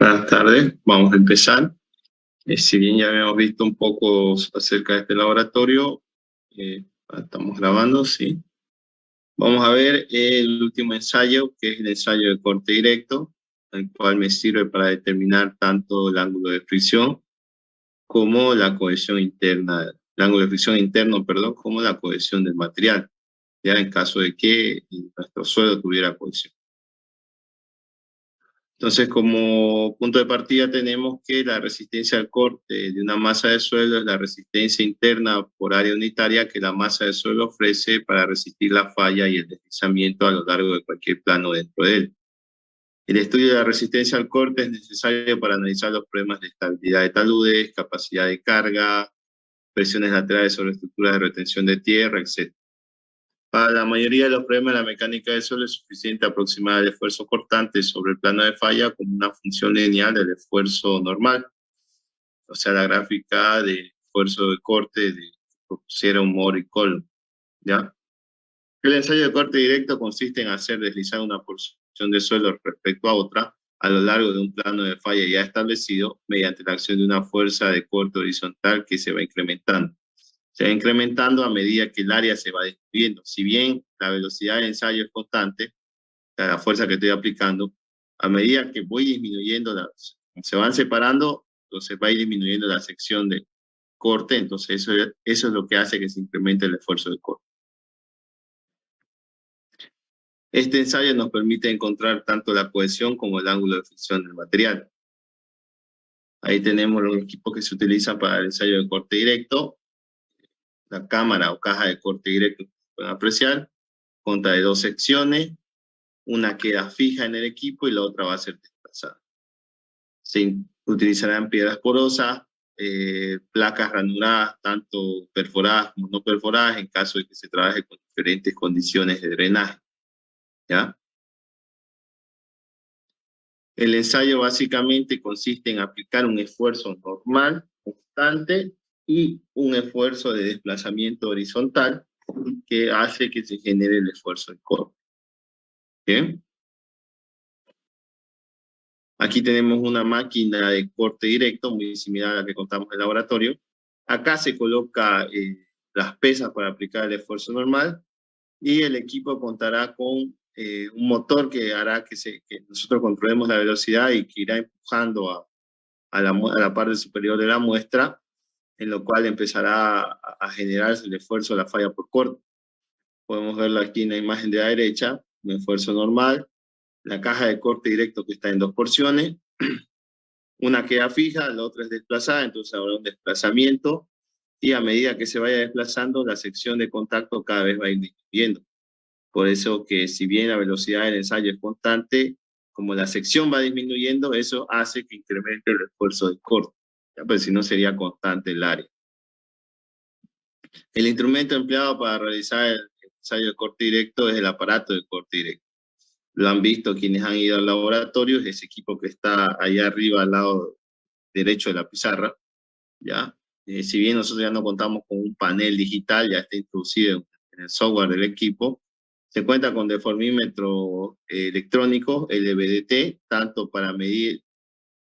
Buenas tardes, vamos a empezar. Si bien ya habíamos visto un poco acerca de este laboratorio, estamos grabando, sí. Vamos a ver el último ensayo, que es el ensayo de corte directo, el cual me sirve para determinar tanto el ángulo de fricción como la cohesión interna, el ángulo de fricción interno, perdón, como la cohesión del material, ya en caso de que nuestro suelo tuviera cohesión. Entonces, como punto de partida tenemos que la resistencia al corte de una masa de suelo es la resistencia interna por área unitaria que la masa de suelo ofrece para resistir la falla y el deslizamiento a lo largo de cualquier plano dentro de él. El estudio de la resistencia al corte es necesario para analizar los problemas de estabilidad de taludes, capacidad de carga, presiones laterales sobre estructuras de retención de tierra, etc. Para la mayoría de los problemas de la mecánica del suelo es suficiente aproximar el esfuerzo cortante sobre el plano de falla como una función lineal del esfuerzo normal. O sea, la gráfica de esfuerzo de corte de que propusieron Moore y Coulomb, ¿ya? El ensayo de corte directo consiste en hacer deslizar una porción de suelo respecto a otra a lo largo de un plano de falla ya establecido mediante la acción de una fuerza de corte horizontal que se va incrementando. Se va incrementando a medida que el área se va disminuyendo. Si bien la velocidad del ensayo es constante, la fuerza que estoy aplicando, a medida que voy disminuyendo, se van separando, entonces va a ir disminuyendo la sección de corte, entonces eso es lo que hace que se incremente el esfuerzo de corte. Este ensayo nos permite encontrar tanto la cohesión como el ángulo de fricción del material. Ahí tenemos los equipos que se utilizan para el ensayo de corte directo, la cámara o caja de corte directo que se pueden apreciar, consta de dos secciones, una queda fija en el equipo y la otra va a ser desplazada. Se utilizarán piedras porosas, placas ranuradas, tanto perforadas como no perforadas, en caso de que se trabaje con diferentes condiciones de drenaje, ¿ya? El ensayo básicamente consiste en aplicar un esfuerzo normal, constante, y un esfuerzo de desplazamiento horizontal que hace que se genere el esfuerzo de corte. ¿Bien? Aquí tenemos una máquina de corte directo muy similar a la que contamos en el laboratorio. Acá se coloca las pesas para aplicar el esfuerzo normal y el equipo contará con un motor que hará que nosotros controlemos la velocidad y que irá empujando a la parte superior de la muestra, en lo cual empezará a generarse el esfuerzo de la falla por corte. Podemos verlo aquí en la imagen de la derecha, un esfuerzo normal, la caja de corte directo que está en dos porciones, una queda fija, la otra es desplazada, entonces habrá un desplazamiento, y a medida que se vaya desplazando, la sección de contacto cada vez va a ir disminuyendo. Por eso que si bien la velocidad del ensayo es constante, como la sección va disminuyendo, eso hace que incremente el esfuerzo de corte, ¿ya? Pues si no sería constante el área. El instrumento empleado para realizar el ensayo de corte directo es el aparato de corte directo. Lo han visto quienes han ido al laboratorio, es ese equipo que está allá arriba al lado derecho de la pizarra, ¿ya? Si bien nosotros ya no contamos con un panel digital, ya está introducido en el software del equipo, se cuenta con deformímetro electrónico, LVDT, tanto para medir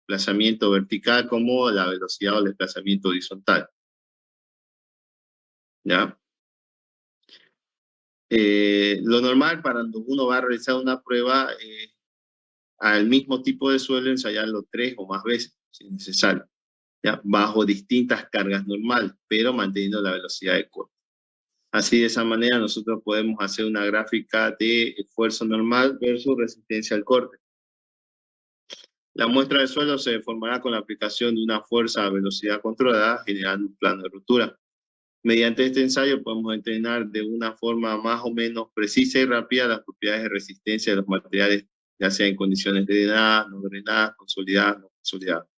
desplazamiento vertical como la velocidad o el desplazamiento horizontal, ¿ya? Lo normal para cuando uno va a realizar una prueba, al mismo tipo de suelo ensayarlo 3 o más veces, si es necesario, ¿ya? Bajo distintas cargas normales, pero manteniendo la velocidad de corte. Así, de esa manera, nosotros podemos hacer una gráfica de esfuerzo normal versus resistencia al corte. La muestra de suelo se deformará con la aplicación de una fuerza a velocidad controlada, generando un plano de ruptura. Mediante este ensayo podemos entrenar de una forma más o menos precisa y rápida las propiedades de resistencia de los materiales, ya sea en condiciones de drenadas, no drenadas, consolidadas, no consolidadas.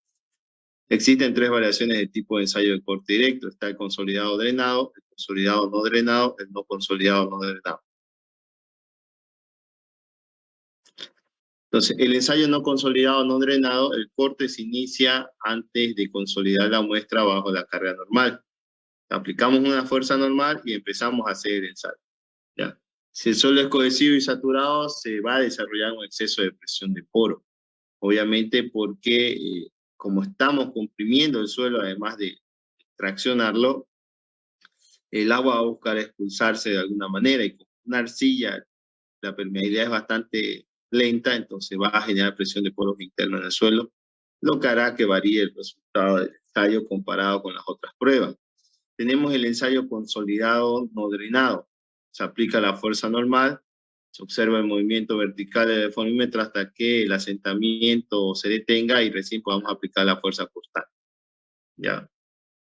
Existen tres variaciones de tipo de ensayo de corte directo. Está el consolidado drenado, el consolidado no drenado, el no consolidado no drenado. Entonces, el ensayo no consolidado no drenado, el corte se inicia antes de consolidar la muestra bajo la carga normal. Aplicamos una fuerza normal y empezamos a hacer el ensayo, ¿ya? Si el suelo es cohesivo y saturado, se va a desarrollar un exceso de presión de poro. Obviamente porque como estamos comprimiendo el suelo, además de traccionarlo, el agua va a buscar expulsarse de alguna manera, y con una arcilla la permeabilidad es bastante lenta, entonces va a generar presión de poros internos en el suelo, lo que hará que varíe el resultado del ensayo comparado con las otras pruebas. Tenemos el ensayo consolidado no drenado. Se aplica la fuerza normal, se observa el movimiento vertical del deformímetro hasta que el asentamiento se detenga y recién podamos aplicar la fuerza constante. ¿Ya?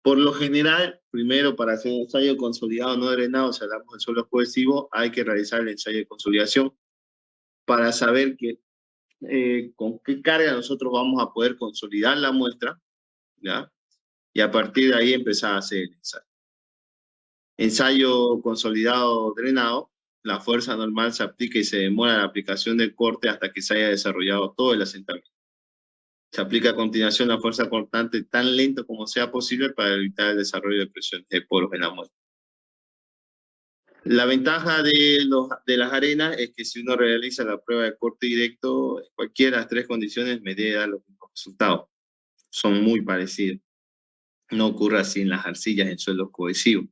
Por lo general, primero para hacer un ensayo consolidado no drenado, si hablamos del suelo cohesivo, hay que realizar el ensayo de consolidación para saber con qué carga nosotros vamos a poder consolidar la muestra, ¿ya? Y a partir de ahí empezar a hacer el ensayo. Ensayo consolidado drenado, la fuerza normal se aplica y se demora la aplicación del corte hasta que se haya desarrollado todo el asentamiento. Se aplica a continuación la fuerza cortante tan lento como sea posible para evitar el desarrollo de presiones de poros en la muestra. La ventaja de las arenas es que si uno realiza la prueba de corte directo, cualquiera de las tres condiciones me debe dar los mismos resultados. Son muy parecidos. No ocurre así en las arcillas en suelos cohesivos,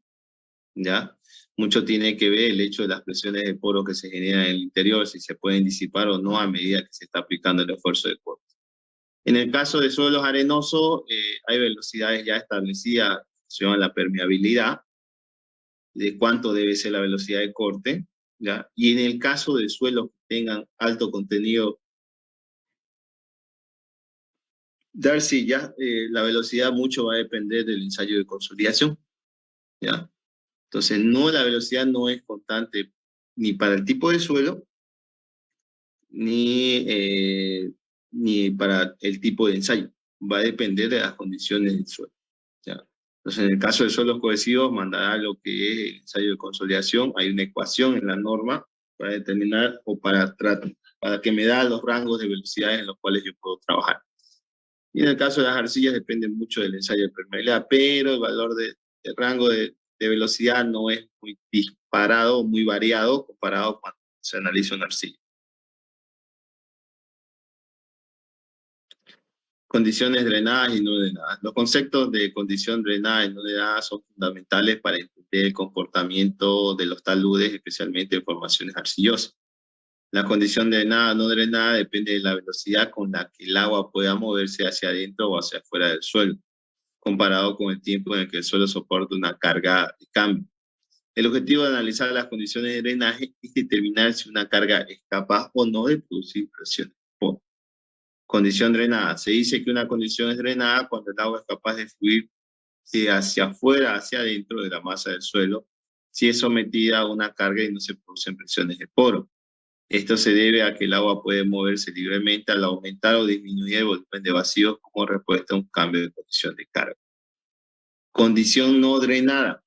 ¿ya? Mucho tiene que ver el hecho de las presiones de poro que se generan en el interior, si se pueden disipar o no a medida que se está aplicando el esfuerzo de corte. En el caso de suelos arenosos, hay velocidades ya establecidas, se llama la permeabilidad, de cuánto debe ser la velocidad de corte, ¿ya? Y en el caso de suelos que tengan alto contenido de arcilla, la velocidad mucho va a depender del ensayo de consolidación, ¿ya? Entonces, la velocidad no es constante ni para el tipo de suelo, ni para el tipo de ensayo. Va a depender de las condiciones del suelo, ¿ya? Entonces, en el caso de suelos cohesivos, mandará lo que es el ensayo de consolidación. Hay una ecuación en la norma para determinar o para que me da los rangos de velocidades en los cuales yo puedo trabajar. Y en el caso de las arcillas depende mucho del ensayo de permeabilidad, pero el valor de rango de velocidad no es muy disparado, muy variado comparado cuando se analiza una arcilla. Condiciones drenadas y no drenadas. Los conceptos de condición drenada y no drenada son fundamentales para entender el comportamiento de los taludes, especialmente en formaciones arcillosas. La condición drenada o no drenada depende de la velocidad con la que el agua pueda moverse hacia adentro o hacia afuera del suelo, comparado con el tiempo en el que el suelo soporta una carga de cambio. El objetivo de analizar las condiciones de drenaje es determinar si una carga es capaz o no de producir presiones. Condición drenada. Se dice que una condición es drenada cuando el agua es capaz de fluir de hacia afuera, hacia adentro de la masa del suelo, si es sometida a una carga y no se producen presiones de poro. Esto se debe a que el agua puede moverse libremente al aumentar o disminuir el volumen de vacíos como respuesta a un cambio de condición de carga. Condición no drenada.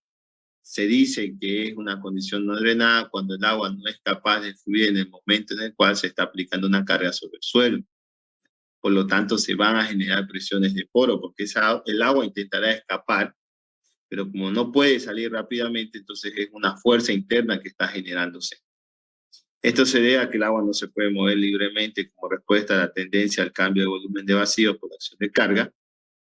Se dice que es una condición no drenada cuando el agua no es capaz de fluir en el momento en el cual se está aplicando una carga sobre el suelo. Por lo tanto, se van a generar presiones de poro, porque el agua intentará escapar, pero como no puede salir rápidamente, entonces es una fuerza interna que está generándose. Esto se debe a que el agua no se puede mover libremente como respuesta a la tendencia al cambio de volumen de vacío por acción de carga,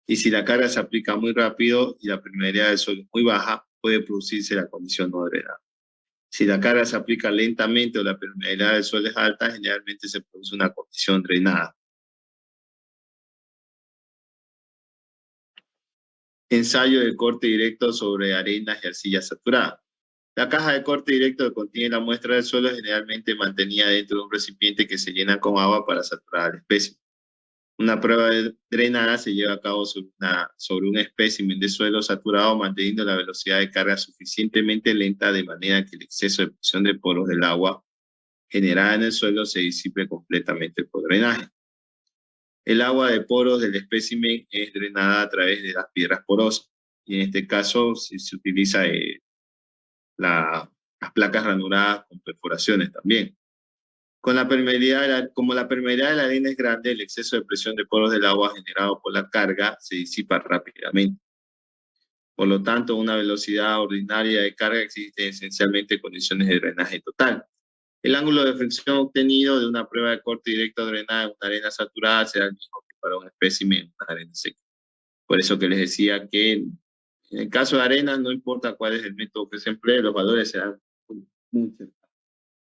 y si la carga se aplica muy rápido y la permeabilidad del suelo es muy baja, puede producirse la condición no drenada. Si la carga se aplica lentamente o la permeabilidad del suelo es alta, generalmente se produce una condición drenada. Ensayo de corte directo sobre arenas y arcilla saturada. La caja de corte directo que contiene la muestra del suelo es generalmente mantenida dentro de un recipiente que se llena con agua para saturar el espécimen. Una prueba drenada se lleva a cabo sobre un espécimen de suelo saturado, manteniendo la velocidad de carga suficientemente lenta de manera que el exceso de presión de poros del agua generada en el suelo se disipe completamente por drenaje. El agua de poros del espécimen es drenada a través de las piedras porosas, y en este caso se utiliza las placas ranuradas con perforaciones también. Como la permeabilidad de la arena es grande, el exceso de presión de poros del agua generado por la carga se disipa rápidamente. Por lo tanto, una velocidad ordinaria de carga existe esencialmente en condiciones de drenaje total. El ángulo de fricción obtenido de una prueba de corte directo drenada en una arena saturada será el mismo que para un espécimen en una arena seca. Por eso que les decía que en el caso de arena, no importa cuál es el método que se emplee, los valores serán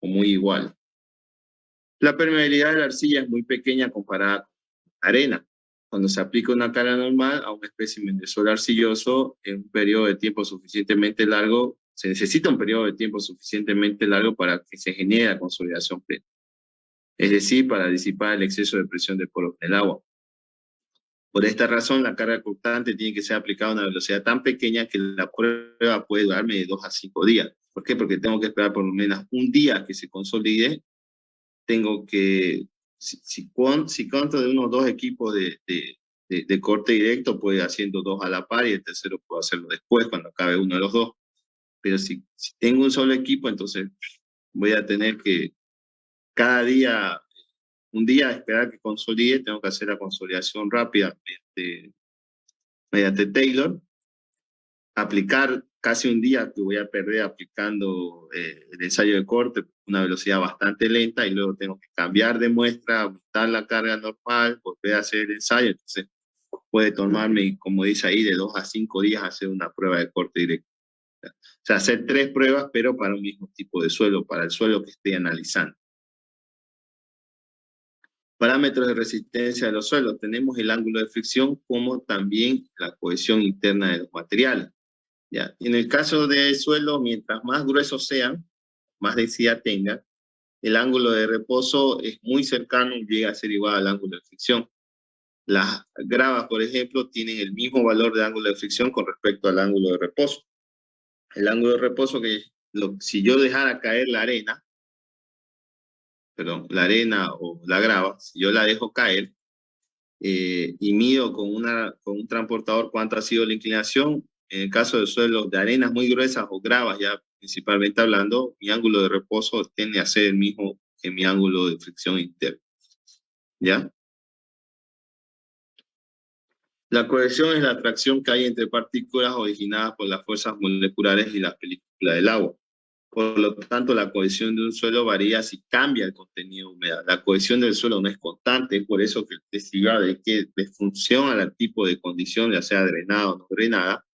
muy iguales. La permeabilidad de la arcilla es muy pequeña comparada con la arena. Cuando se aplica una carga normal a un espécimen de suelo arcilloso en un periodo de tiempo suficientemente largo, se necesita un periodo de tiempo suficientemente largo para que se genere la consolidación plena. Es decir, para disipar el exceso de presión de poros en el agua. Por esta razón, la carga cortante tiene que ser aplicada a una velocidad tan pequeña que la prueba puede durarme de 2 a 5 días. ¿Por qué? Porque tengo que esperar por lo menos un día que se consolide. Tengo que, si cuento de unos 2 equipos de corte directo, puedo ir haciendo 2 a la par y el tercero puedo hacerlo después, cuando acabe uno de los 2. Pero si tengo un solo equipo, entonces voy a tener que cada día, un día esperar que consolide, tengo que hacer la consolidación rápida mediante Taylor, aplicar casi un día que voy a perder aplicando el ensayo de corte, una velocidad bastante lenta, y luego tengo que cambiar de muestra, aumentar la carga normal, volver a hacer el ensayo. Entonces puede tomarme, como dice ahí, de 2 a 5 días hacer una prueba de corte directo. O sea, hacer 3 pruebas, pero para un mismo tipo de suelo, para el suelo que esté analizando. Parámetros de resistencia de los suelos. Tenemos el ángulo de fricción como también la cohesión interna de los materiales. ¿Ya? En el caso de suelo, mientras más gruesos sean, más densidad tengan, el ángulo de reposo es muy cercano y llega a ser igual al ángulo de fricción. Las gravas, por ejemplo, tienen el mismo valor de ángulo de fricción con respecto al ángulo de reposo. El ángulo de reposo, si yo dejara caer la arena o la grava, si yo la dejo caer y mido con un transportador cuánto ha sido la inclinación, en el caso de suelos de arenas muy gruesas o gravas, ya principalmente hablando, mi ángulo de reposo tiende a ser el mismo que mi ángulo de fricción interno. ¿Ya? La cohesión es la atracción que hay entre partículas originadas por las fuerzas moleculares y la película del agua. Por lo tanto, la cohesión de un suelo varía si cambia el contenido de humedad. La cohesión del suelo no es constante, es por eso que el testigo de que de función al tipo de condición, ya sea drenada o no drenada,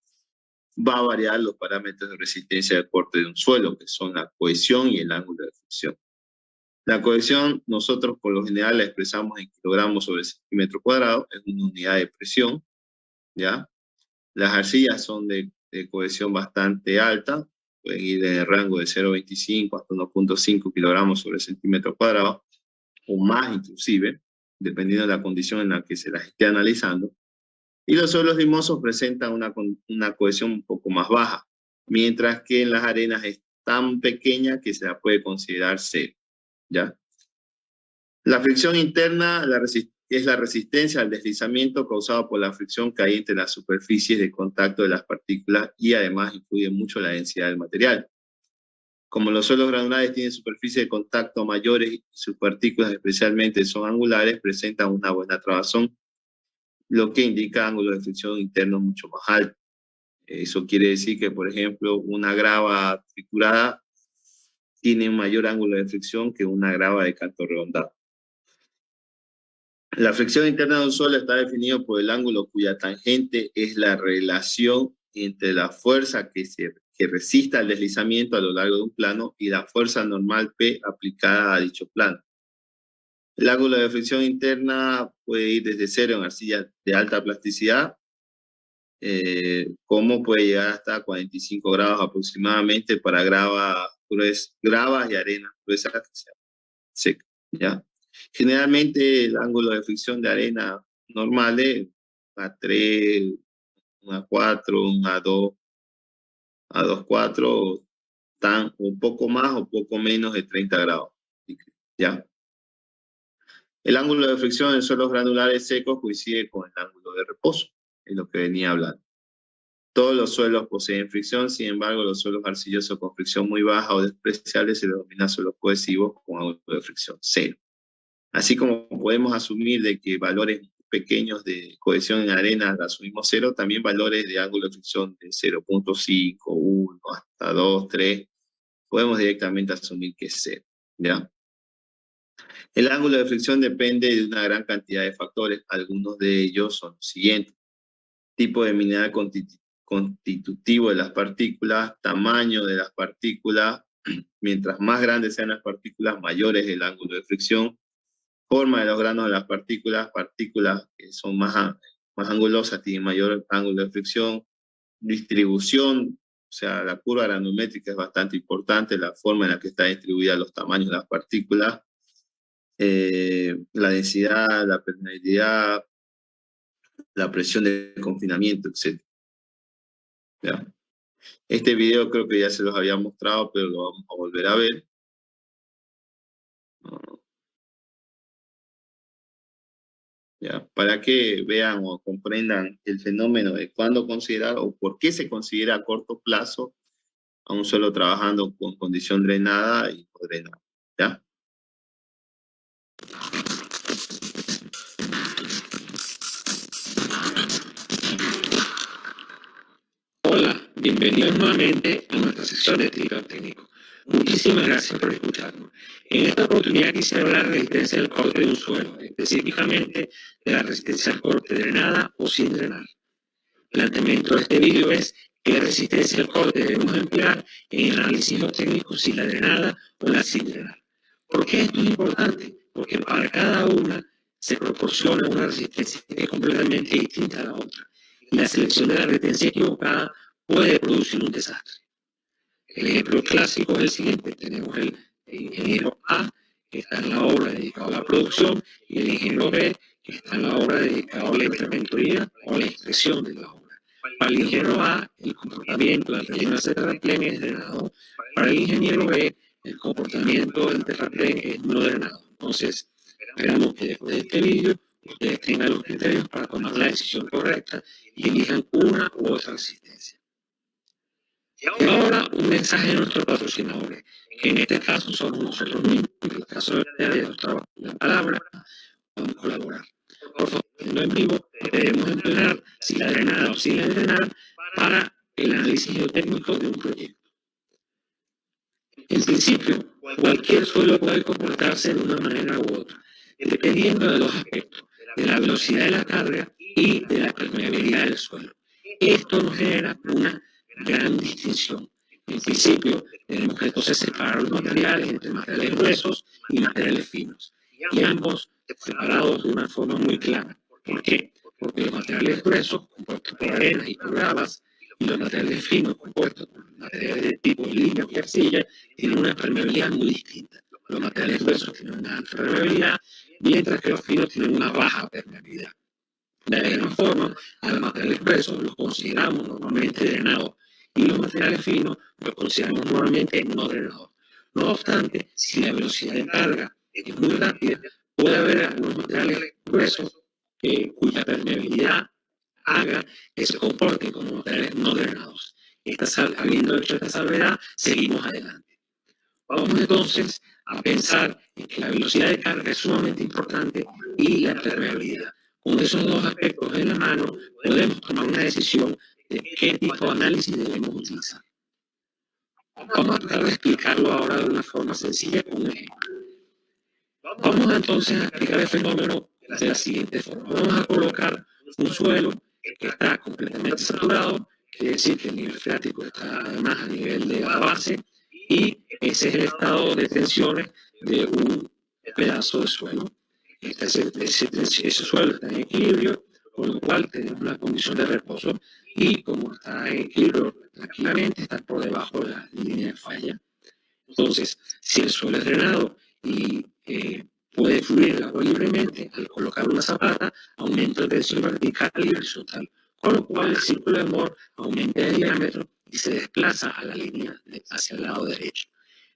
va a variar los parámetros de resistencia de corte de un suelo, que son la cohesión y el ángulo de fricción. La cohesión, nosotros por lo general la expresamos en kilogramos sobre centímetro cuadrado, es una unidad de presión, ¿ya? Las arcillas son de cohesión bastante alta, pueden ir en el rango de 0,25 hasta 1,5 kilogramos sobre centímetro cuadrado, o más inclusive, dependiendo de la condición en la que se las esté analizando. Y los suelos limosos presentan una cohesión un poco más baja, mientras que en las arenas es tan pequeña que se la puede considerar cero, ¿ya? La fricción interna es la resistencia al deslizamiento causado por la fricción que hay entre las superficies de contacto de las partículas y además influye mucho la densidad del material. Como los suelos granulares tienen superficies de contacto mayores y sus partículas especialmente son angulares, presentan una buena trabazón, lo que indica ángulo de fricción interno mucho más alto. Eso quiere decir que, por ejemplo, una grava triturada tiene un mayor ángulo de fricción que una grava de canto redondado. La fricción interna de un suelo está definido por el ángulo cuya tangente es la relación entre la fuerza que resista al deslizamiento a lo largo de un plano y la fuerza normal P aplicada a dicho plano. El ángulo de fricción interna puede ir desde 0 en arcillas de alta plasticidad, como puede llegar hasta 45 grados aproximadamente para gravas y arenas gruesas que sean secas, ¿ya? Generalmente el ángulo de fricción de arena normales a 3, a 4, a 2, a 2,4, están un poco más o poco menos de 30 grados, ¿ya? El ángulo de fricción en suelos granulares secos coincide con el ángulo de reposo, es lo que venía hablando. Todos los suelos poseen fricción, sin embargo, los suelos arcillosos con fricción muy baja o despreciable se denominan suelos cohesivos con ángulo de fricción cero. Así como podemos asumir de que valores pequeños de cohesión en arena asumimos cero, también valores de ángulo de fricción de 0,5, 1, hasta 2, 3, podemos directamente asumir que es cero, ¿ya? El ángulo de fricción depende de una gran cantidad de factores. Algunos de ellos son los siguientes: tipo de mineral constitutivo de las partículas, tamaño de las partículas. Mientras más grandes sean las partículas, mayor es el ángulo de fricción. Forma de los granos de las partículas. Partículas que son más angulosas tienen mayor ángulo de fricción. Distribución, o sea, la curva granométrica es bastante importante, la forma en la que están distribuidas los tamaños de las partículas. La densidad, la permeabilidad, la presión de confinamiento, etc. ¿Ya? Este video creo que ya se los había mostrado, pero lo vamos a volver a ver. ¿Ya? Para que vean o comprendan el fenómeno de cuándo considerar o por qué se considera a corto plazo a un suelo trabajando con condición drenada y no drenada. ¿Ya? Hola, bienvenidos nuevamente a nuestra sección de Trivial Técnico. Muchísimas gracias por escucharnos. En esta oportunidad quisiera hablar de la resistencia al corte de un suelo, específicamente de la resistencia al corte drenada o sin drenar. El planteamiento de este vídeo es qué resistencia al corte debemos emplear en el análisis técnico, si la drenada o la sin drenar. ¿Por qué esto es importante? Porque para cada una se proporciona una resistencia que es completamente distinta a la otra. Y la selección de la resistencia equivocada puede producir un desastre. El ejemplo clásico es el siguiente: tenemos el ingeniero A, que está en la obra dedicado a la producción, y el ingeniero B, que está en la obra dedicado a la interventoría o a la inspección de la obra. Para el ingeniero A, el comportamiento del relleno de terraplén es drenado. Para el ingeniero B, el comportamiento del terraplén es no drenado. Entonces, esperamos que después de este vídeo ustedes tengan los criterios para tomar la decisión correcta y elijan una u otra resistencia. Y ahora un mensaje de nuestros patrocinadores, que en este caso somos nosotros mismos. En el caso de los trabajos de la palabra, podemos colaborar. Por favor, en vivo, debemos emplear si la drenada o sin la drenar para el análisis geotécnico de un proyecto. En principio, cualquier suelo puede comportarse de una manera u otra, dependiendo de dos aspectos: de la velocidad de la carga y de la permeabilidad del suelo. Esto nos genera una gran distinción. En principio, tenemos que entonces separar los materiales entre materiales gruesos y materiales finos, y ambos separados de una forma muy clara. ¿Por qué? Porque los materiales gruesos, compuestos por arenas y por gravas, y los materiales finos, compuestos por materiales de tipo línea y arcilla, tienen una permeabilidad muy distinta. Los materiales gruesos tienen una alta permeabilidad, mientras que los finos tienen una baja permeabilidad. De la misma forma, a los materiales gruesos los consideramos normalmente drenados y los materiales finos los consideramos normalmente no drenados. No obstante, si la velocidad de carga es muy rápida, puede haber algunos materiales gruesos cuya permeabilidad haga que se comporten como materiales no drenados. Habiendo hecho esta salvedad, seguimos adelante. Vamos entonces a pensar en que la velocidad de carga es sumamente importante y la permeabilidad. Con esos dos aspectos en la mano, podemos tomar una decisión de qué tipo de análisis debemos utilizar. Vamos a tratar de explicarlo ahora de una forma sencilla con un ejemplo. Vamos entonces a explicar el fenómeno de la siguiente forma. Vamos a colocar un suelo que está completamente saturado, quiere decir que el nivel freático está además a nivel de la base, y ese es el estado de tensiones de un pedazo de suelo. Ese suelo está en equilibrio, con lo cual tenemos una condición de reposo, y como está en equilibrio tranquilamente, está por debajo de la línea de falla. Entonces, si el suelo es drenado y puede fluir el agua libremente, al colocar una zapata, aumenta la tensión vertical y horizontal, con lo cual el círculo de Moore aumenta de diámetro y se desplaza a la línea hacia el lado derecho.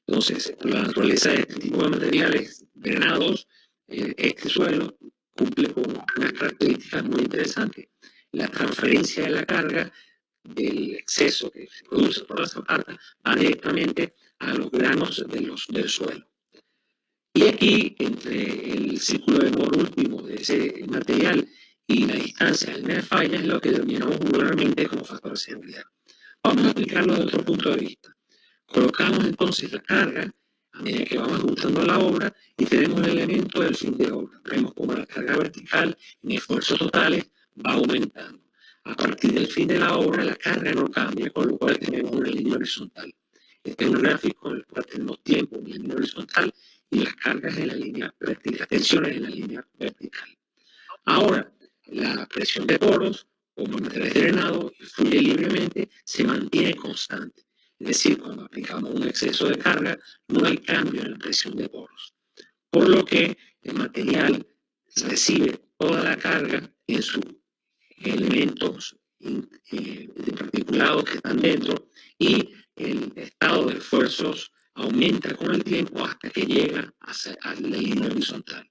Entonces, por la naturaleza de este tipo de materiales drenados, este suelo cumple con unas características muy interesantes. La transferencia de la carga del exceso que se produce por la zapata va directamente a los granos del suelo. Y aquí, entre el círculo de Moore último de ese material y la distancia de la falla, es lo que denominamos vulgarmente como factor de seguridad. Vamos a aplicarlo desde otro punto de vista. Colocamos entonces la carga a medida que vamos ajustando la obra y tenemos el elemento del fin de obra. Vemos como la carga vertical en esfuerzos totales va aumentando. A partir del fin de la obra, la carga no cambia, con lo cual tenemos una línea horizontal. Este es un gráfico en el cual tenemos tiempo en la línea horizontal y las cargas en la línea vertical, las tensiones en la línea vertical. Ahora, la presión de poros, como el material es drenado y fluye libremente, se mantiene constante. Es decir, cuando aplicamos un exceso de carga, no hay cambio en la presión de poros. Por lo que el material recibe toda la carga en sus elementos de particulados que están dentro y el estado de esfuerzos aumenta con el tiempo hasta que llega a la línea horizontal.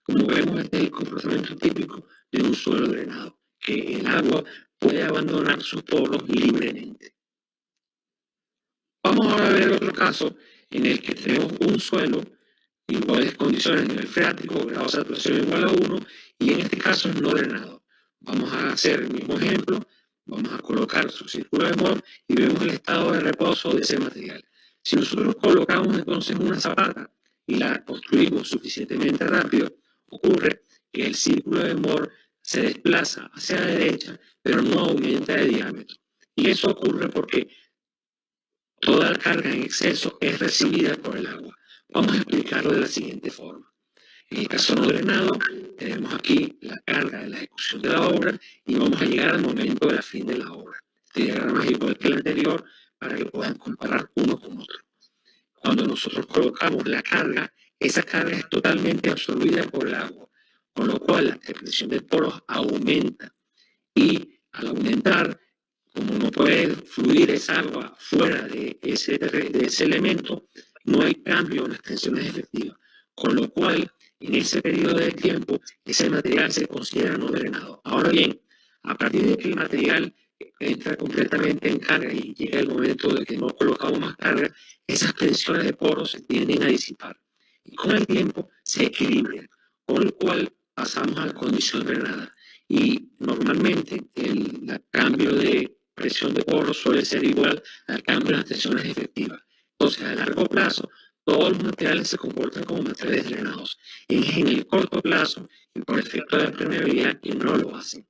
Como vemos, este es el comportamiento típico de un suelo drenado, que el agua puede abandonar sus poros libremente. Vamos ahora a ver otro caso en el que tenemos un suelo en iguales condiciones, nivel freático, grado de saturación igual a 1, y en este caso es no drenado. Vamos a hacer el mismo ejemplo, vamos a colocar su círculo de Mohr y vemos el estado de reposo de ese material. Si nosotros colocamos entonces una zapata y la construimos suficientemente rápido, ocurre que el círculo de Mohr se desplaza hacia la derecha, pero no aumenta de diámetro. Y eso ocurre porque toda la carga en exceso es recibida por el agua. Vamos a explicarlo de la siguiente forma. En el caso no drenado, tenemos aquí la carga de la ejecución de la obra y vamos a llegar al momento del fin de la obra. Este diagrama es igual que el anterior para que puedan comparar uno con otro. Cuando nosotros colocamos la carga, esa carga es totalmente absorbida por el agua, con lo cual la presión de poros aumenta y al aumentar, como no puede fluir esa agua fuera de ese elemento, no hay cambio en las tensiones efectivas, con lo cual en ese periodo de tiempo ese material se considera no drenado. Ahora bien, a partir de que el material entra completamente en carga y llega el momento de que no colocamos más carga, esas tensiones de poros se tienden a disipar y con el tiempo se equilibran, con lo cual pasamos a la condición drenada. Y normalmente el cambio de presión de poros suele ser igual al cambio de las tensiones efectivas. Entonces, a largo plazo, todos los materiales se comportan como materiales drenados. Es en el corto plazo, y por efecto de la permeabilidad, que no lo hacen.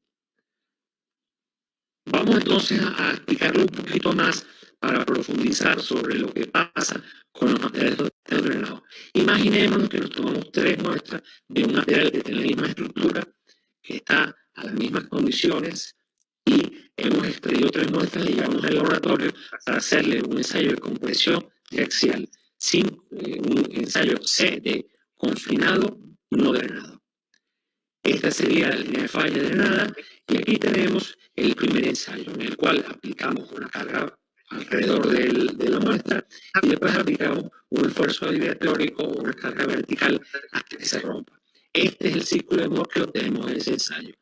Vamos entonces a explicarlo un poquito más para profundizar sobre lo que pasa con los materiales drenados. Imaginémonos que nos tomamos 3 muestras de un material que tiene la misma estructura, que está a las mismas condiciones, y hemos extraído 3 muestras y llevamos al laboratorio para hacerle un ensayo de compresión triaxial, sin un ensayo C de confinado no drenado. Esta sería la línea de falla drenada, y aquí tenemos el primer ensayo, en el cual aplicamos una carga alrededor de la muestra y después aplicamos un esfuerzo vibratórico o una carga vertical hasta que se rompa. Este es el círculo de Mohr que obtenemos en ese ensayo.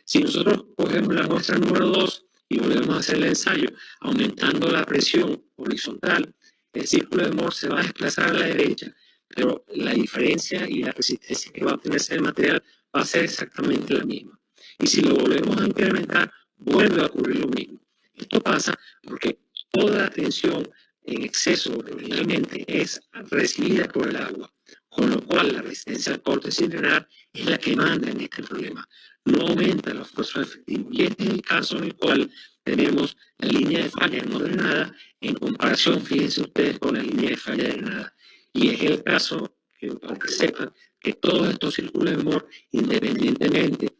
Si nosotros cogemos la muestra número 2 y volvemos a hacer el ensayo, aumentando la presión horizontal, el círculo de Mohr se va a desplazar a la derecha, pero la diferencia y la resistencia que va a obtener el material va a ser exactamente la misma. Y si lo volvemos a incrementar, vuelve a ocurrir lo mismo. Esto pasa porque toda la tensión en exceso originalmente es recibida por el agua, con lo cual la resistencia al corte sin drenar es la que manda en este problema. No aumenta los esfuerzos efectivos. Y este es el caso en el cual tenemos la línea de falla no drenada en comparación, fíjense ustedes, con la línea de falla drenada. Y es el caso, para que sepan, que todos estos círculos de Mohr, independientemente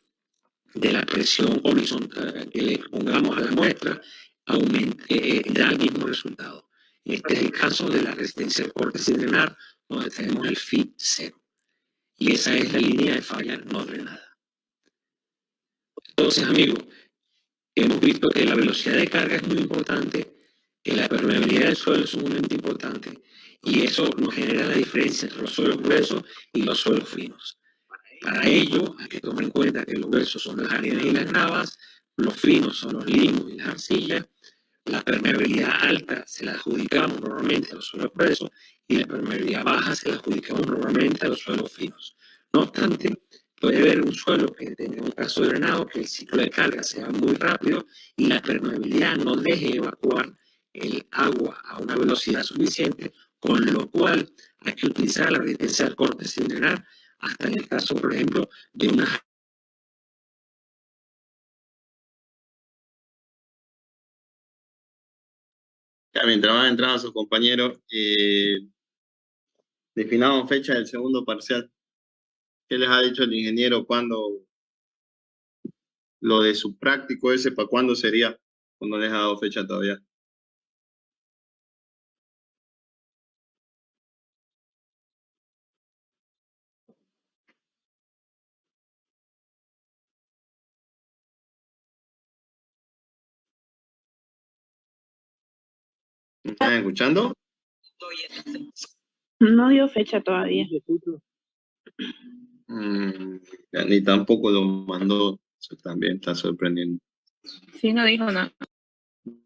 de la presión horizontal que le pongamos a la muestra, da el mismo resultado. Este es el caso de la resistencia al corte sin drenar, donde tenemos el phi 0. Y esa es la línea de falla no drenada. Entonces, amigos, hemos visto que la velocidad de carga es muy importante, que la permeabilidad del suelo es sumamente importante, y eso nos genera la diferencia entre los suelos gruesos y los suelos finos. Para ello, hay que tomar en cuenta que los gruesos son las arenas y las gravas, los finos son los limos y las arcillas, la permeabilidad alta se la adjudicamos normalmente a los suelos gruesos y la permeabilidad baja se la adjudicamos normalmente a los suelos finos. No obstante, puede haber un suelo que tenga un caso drenado, que el ciclo de carga sea muy rápido y la permeabilidad no deje evacuar el agua a una velocidad suficiente, con lo cual hay que utilizar la resistencia al corte sin drenar, hasta en el caso, por ejemplo, de una... Ya, mientras van entrando sus compañeros, definamos fecha del segundo parcial. ¿Qué les ha dicho el ingeniero? ¿Cuándo lo de su práctico ese, para cuándo sería? ¿O no les ha dado fecha todavía? ¿Me están escuchando? No dio fecha todavía. Ya, ni tampoco lo mandó. Eso también está sorprendiendo. Sí, no dijo nada.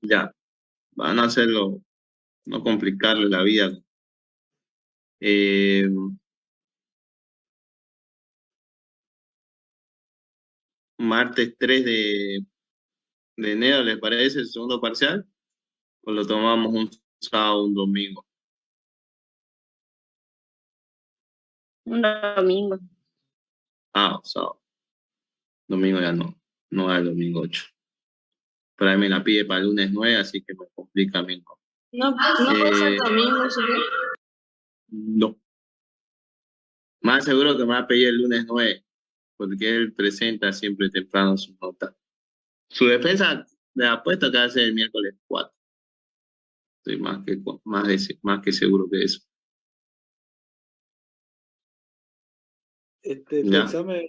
Ya, van a hacerlo, no complicarle la vida. Eh, Martes 3 de enero, ¿les parece el segundo parcial? ¿O lo tomamos un sábado, un domingo? Un domingo. Ah, sábado. Domingo ya no. No va el domingo 8. Pero ahí me la pide para el lunes 9, así que me complica a mí. No puede ser domingo, ¿sí? No. Más seguro que me va a pedir el lunes 9, porque él presenta siempre temprano su nota. Su defensa, le apuesto que va a ser el miércoles 4. Estoy más que seguro que eso. ¿Tu Ya, examen,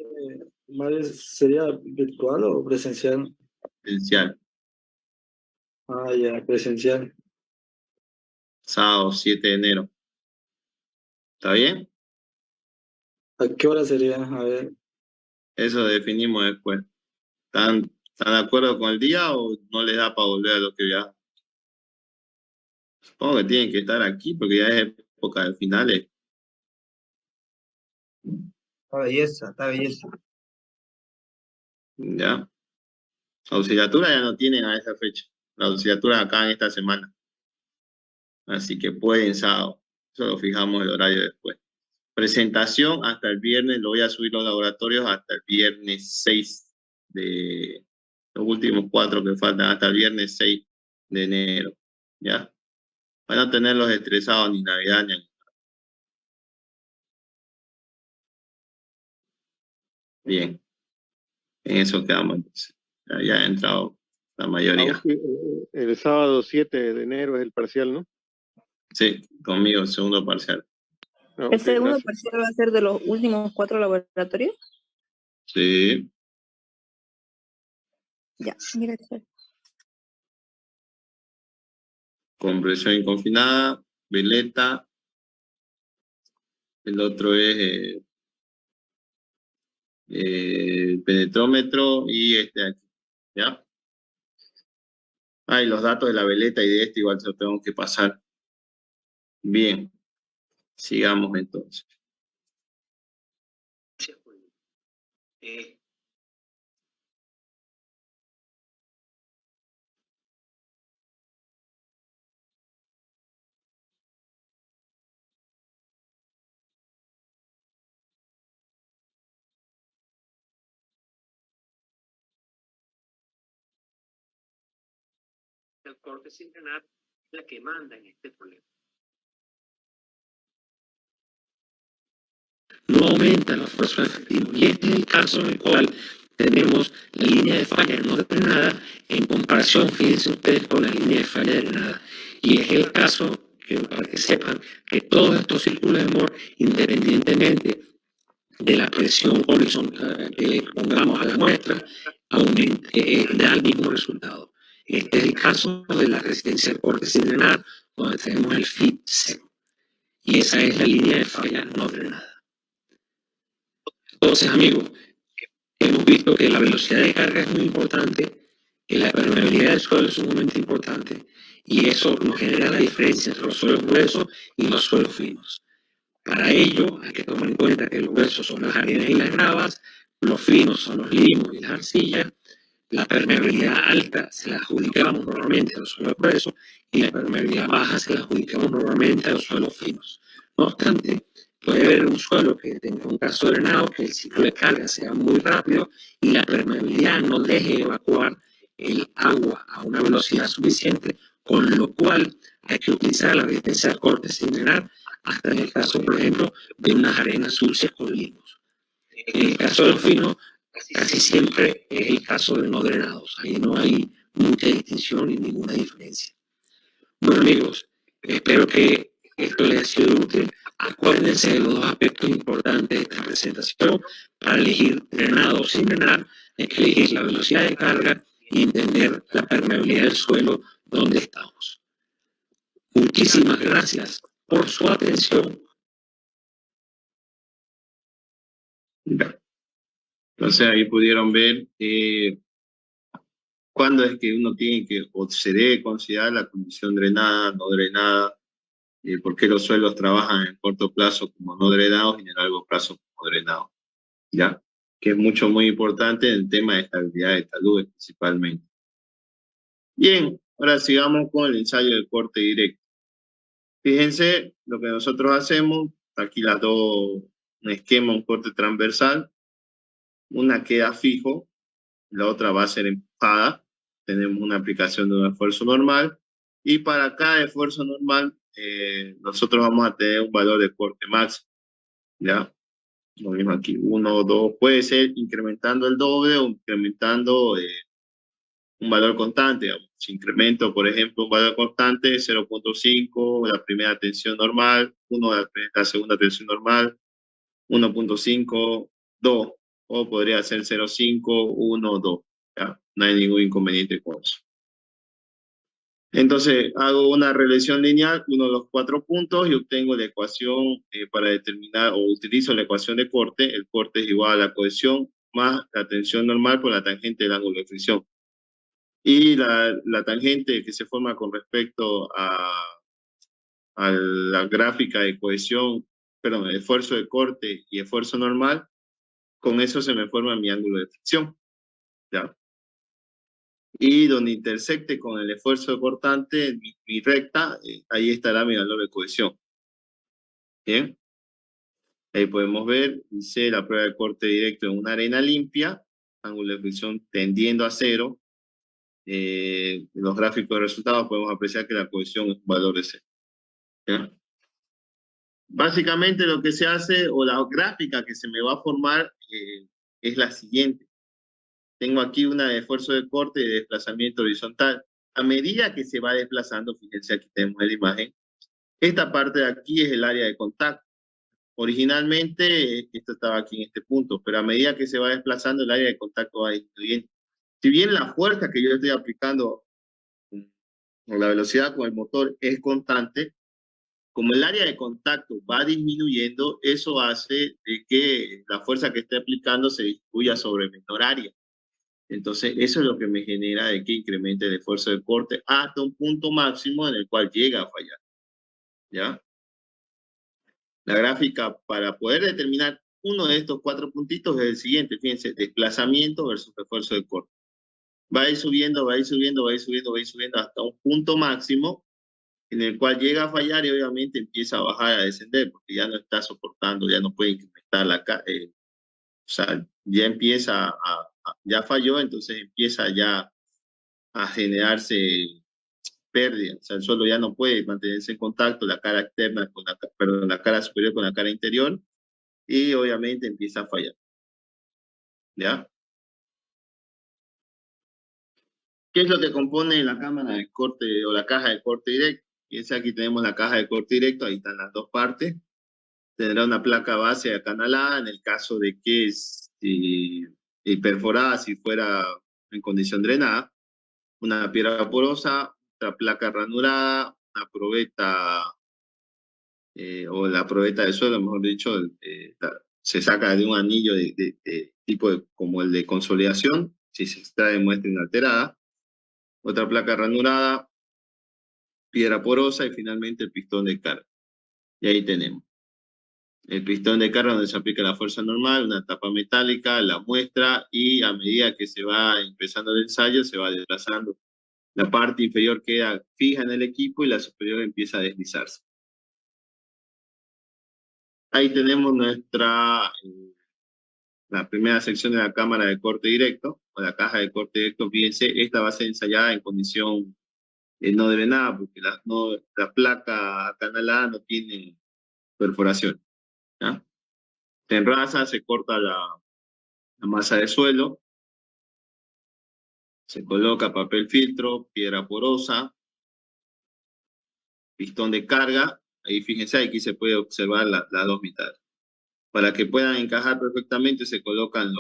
Mario, sería virtual o presencial? presencial. Ah, ya, presencial. Sábado 7 de enero. ¿Está bien? ¿A qué hora sería? A ver, Eso definimos después. ¿Están de acuerdo con el día o no les da para volver a lo que ya? Supongo que tienen que estar aquí porque ya es época de finales. Está belleza, está belleza. Ya. La auxiliatura ya no tienen a esa fecha. La auxiliatura acá en esta semana. Así que pueden sábado. Eso lo fijamos el horario después. Presentación hasta el viernes. Lo voy a subir los laboratorios hasta el viernes 6 de... Los últimos 4 que faltan hasta el viernes 6 de enero. ¿Ya? Para no tenerlos estresados ni Navidad ni... Bien. En eso quedamos entonces. Ya ha entrado la mayoría. El sábado 7 de enero es el parcial, ¿no? Sí, conmigo, el segundo parcial. Ah, ¿El ok, segundo gracias. parcial va a ser de los últimos 4 laboratorios? Sí. Ya, gracias. Compresión inconfinada, veleta. El otro es penetrómetro y este aquí. ¿Ya? Ah, y los datos de la veleta y de este igual se los tengo que pasar. Bien. Sigamos entonces. El corte sin drenar es la que manda en este problema. No aumenta la fuerza efectiva. Y este es el caso en el cual tenemos la línea de falla no drenada en comparación, fíjense ustedes, con la línea de falla drenada. Y es el caso, que, para que sepan, que todos estos círculos de Moore, independientemente de la presión horizontal que le pongamos a la muestra, da el mismo resultado. Este es el caso de la resistencia al corte sin drenar, donde tenemos el FIT 0. Y esa es la línea de falla no drenada. Entonces, amigos, hemos visto que la velocidad de carga es muy importante, que la permeabilidad del suelo es sumamente importante, y eso nos genera la diferencia entre los suelos gruesos y los suelos finos. Para ello, hay que tomar en cuenta que los gruesos son las arenas y las gravas, los finos son los limos y las arcillas, La permeabilidad alta se la adjudicamos normalmente a los suelos gruesos y la permeabilidad baja se la adjudicamos normalmente a los suelos finos. No obstante, puede haber un suelo que tenga un caso drenado, que el ciclo de carga sea muy rápido y la permeabilidad no deje evacuar el agua a una velocidad suficiente, con lo cual hay que utilizar la resistencia de corte sin drenar, hasta en el caso, por ejemplo, de unas arenas sucias con limos. En el caso de los finos, casi siempre es el caso de no drenados. Ahí no hay mucha distinción ni ninguna diferencia. Bueno, amigos, espero que esto les haya sido útil. Acuérdense de los dos aspectos importantes de esta presentación. Para elegir drenado o sin drenar, hay que elegir la velocidad de carga y entender la permeabilidad del suelo donde estamos. Muchísimas gracias por su atención. Entonces ahí pudieron ver cuándo es que uno tiene que, o se debe considerar la condición drenada, no drenada, por qué los suelos trabajan en corto plazo como no drenados y en el largo plazo como drenados, ¿ya? Que es muy importante en el tema de estabilidad de taludes principalmente. Bien, ahora sigamos con el ensayo de corte directo. Fíjense lo que nosotros hacemos, aquí las dos, un esquema, un corte transversal, una queda fijo, la otra va a ser empujada, tenemos una aplicación de un esfuerzo normal, y para cada esfuerzo normal, nosotros vamos a tener un valor de corte máximo, ¿ya? Lo mismo aquí, 1, 2, puede ser incrementando el doble o incrementando un valor constante, digamos. Si incremento, por ejemplo, un valor constante, 0.5, la primera tensión normal, 1 la segunda tensión normal, 1.5, 2, o podría ser 0.5, 1, 2. ¿Ya? No hay ningún inconveniente con eso. Entonces, hago una regresión lineal, uno de los 4 puntos, y obtengo la ecuación para determinar, o utilizo la ecuación de corte. El corte es igual a la cohesión más la tensión normal por la tangente del ángulo de fricción. Y la tangente que se forma con respecto a la gráfica de cohesión, perdón, esfuerzo de corte y esfuerzo normal, con eso se me forma mi ángulo de fricción, ¿ya? Y donde intersecte con el esfuerzo cortante, mi recta, ahí estará mi valor de cohesión. Bien, ahí podemos ver, hice la prueba de corte directo en una arena limpia, ángulo de fricción tendiendo a 0. En los gráficos de resultados podemos apreciar que la cohesión es un valor de 0. ¿Ya? Básicamente lo que se hace, o la gráfica que se me va a formar, es la siguiente. Tengo aquí una de esfuerzo de corte y de desplazamiento horizontal. A medida que se va desplazando, fíjense aquí tenemos la imagen, esta parte de aquí es el área de contacto. Originalmente esto estaba aquí en este punto, pero a medida que se va desplazando el área de contacto va disminuyendo. Si bien la fuerza que yo estoy aplicando con la velocidad con el motor es constante, como el área de contacto va disminuyendo, eso hace de que la fuerza que esté aplicando se distribuya sobre menor área. Entonces, eso es lo que me genera de que incremente el esfuerzo de corte hasta un punto máximo en el cual llega a fallar. ¿Ya? La gráfica para poder determinar uno de estos 4 puntitos es el siguiente. Fíjense, desplazamiento versus esfuerzo de corte. Va a ir subiendo, va a ir subiendo, va a ir subiendo, va a ir subiendo hasta un punto máximo en el cual llega a fallar y obviamente empieza a bajar, a descender, porque ya no está soportando, ya no puede incrementar o sea, ya empieza ya falló, entonces empieza ya a generarse pérdida, o sea, el suelo ya no puede mantenerse en contacto, la cara externa con perdón, la cara superior con la cara interior, y obviamente empieza a fallar, ¿ya? ¿Qué es lo que compone la cámara de corte o la caja de corte directo? Fíjense, aquí tenemos la caja de corte directo, ahí están las dos partes. Tendrá una placa base acanalada en el caso de que y perforada si fuera en condición drenada, una piedra porosa, otra placa ranurada, una probeta o la probeta de suelo, mejor dicho, se saca de un anillo de tipo como el de consolidación, si se extrae muestra inalterada, otra placa ranurada, piedra porosa y finalmente el pistón de carga. Y ahí tenemos. El pistón de carga donde se aplica la fuerza normal, una tapa metálica, la muestra y a medida que se va empezando el ensayo se va desplazando. La parte inferior queda fija en el equipo y la superior empieza a deslizarse. Ahí tenemos la primera sección de la cámara de corte directo, o la caja de corte directo. Fíjense, esta va a ser ensayada en condición no drenada, porque la placa canalada no tiene perforación, ¿ya? Se enrasa, se corta la masa de suelo, se coloca papel filtro, piedra porosa, pistón de carga. Ahí fíjense, aquí se puede observar las dos mitades. Para que puedan encajar perfectamente se colocan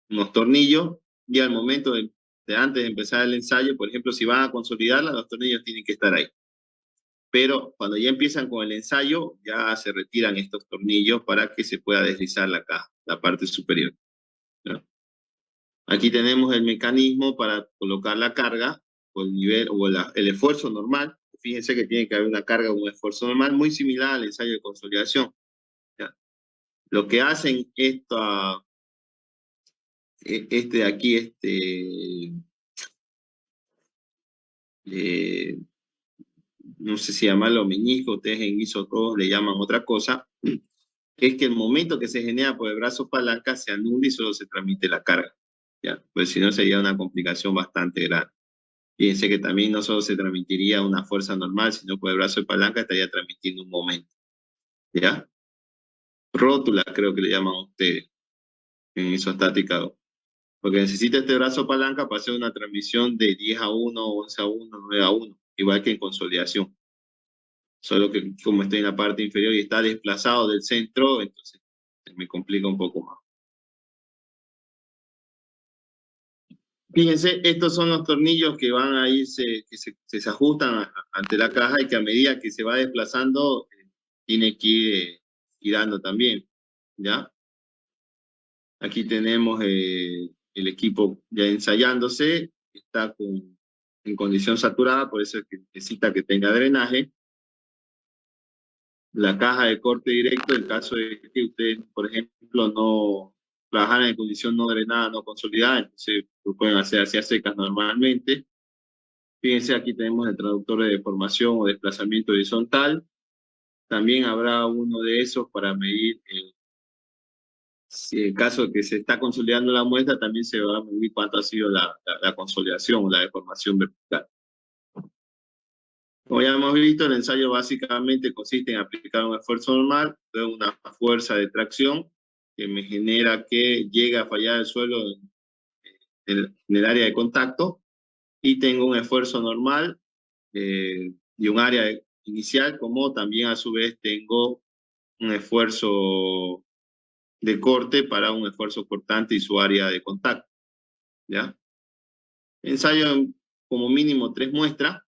unos tornillos y al momento de antes de empezar el ensayo, por ejemplo, si van a consolidarla, los tornillos tienen que estar ahí. Pero cuando ya empiezan con el ensayo, ya se retiran estos tornillos para que se pueda deslizar la caja, la parte superior, ¿no? Aquí tenemos el mecanismo para colocar la carga o el nivel o el esfuerzo normal. Fíjense que tiene que haber una carga o un esfuerzo normal muy similar al ensayo de consolidación, ¿ya? Lo que hacen este de aquí, no sé si llamarlo meñisco, ustedes en ISO todos le llaman otra cosa, es que el momento que se genera por el brazo palanca se anula y solo se transmite la carga, ¿ya? Pues si no sería una complicación bastante grande. Fíjense que también no solo se transmitiría una fuerza normal, sino por el brazo de palanca estaría transmitiendo un momento, ¿ya? Rótula creo que le llaman ustedes en isostática 2. Porque necesita este brazo palanca para hacer una transmisión de 10-1, 11-1, 9-1, igual que en consolidación. Solo que como está en la parte inferior y está desplazado del centro, entonces me complica un poco más. Fíjense, estos son los tornillos que van a irse, que se ajustan ante la caja y que a medida que se va desplazando, tiene que ir girando también, ¿ya? Aquí tenemos el equipo ya ensayándose, está en condición saturada, por eso es que necesita que tenga drenaje. La caja de corte directo, en caso de que ustedes, por ejemplo, no trabajaran en condición no drenada, no consolidada, entonces lo pueden hacer hacia secas normalmente. Fíjense, aquí tenemos el traductor de deformación o desplazamiento horizontal. También habrá uno de esos para medir, si en caso de que se está consolidando la muestra, también se va a medir cuánto ha sido la consolidación o la deformación vertical. Como ya hemos visto, el ensayo básicamente consiste en aplicar un esfuerzo normal, luego una fuerza de tracción que me genera que llegue a fallar el suelo en el área de contacto, y tengo un esfuerzo normal y un área inicial, como también a su vez tengo un esfuerzo de corte para un esfuerzo cortante y su área de contacto, ¿ya? Ensayo como mínimo 3 muestras.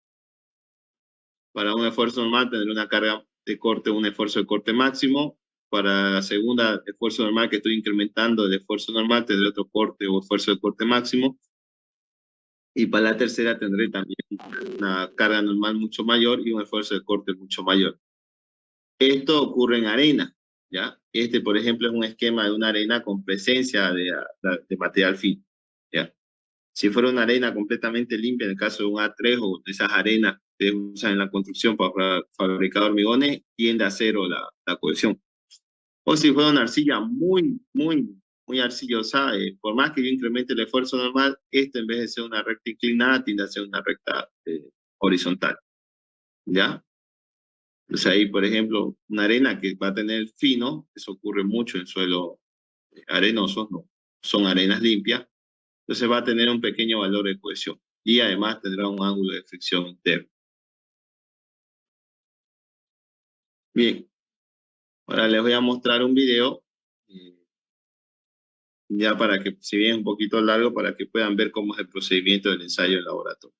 Para un esfuerzo normal tendré una carga de corte, un esfuerzo de corte máximo. Para la segunda esfuerzo normal que estoy incrementando el esfuerzo normal, tendré otro corte o esfuerzo de corte máximo. Y para la tercera tendré también una carga normal mucho mayor y un esfuerzo de corte mucho mayor. Esto ocurre en arena, ¿ya? Por ejemplo, es un esquema de una arena con presencia de material fino, ¿ya? Si fuera una arena completamente limpia, en el caso de un A3 o de esas arenas que se usan en la construcción para fabricar hormigones, tiende a cero la cohesión. O si fuera una arcilla muy arcillosa, por más que yo incremente el esfuerzo normal, esto en vez de ser una recta inclinada, tiende a ser una recta horizontal, ¿ya? Entonces ahí, por ejemplo, una arena que va a tener fino, eso ocurre mucho en suelos arenosos, no son arenas limpias, entonces va a tener un pequeño valor de cohesión y además tendrá un ángulo de fricción interno. Bien, ahora les voy a mostrar un video, ya para que, si bien es un poquito largo, para que puedan ver cómo es el procedimiento del ensayo en laboratorio.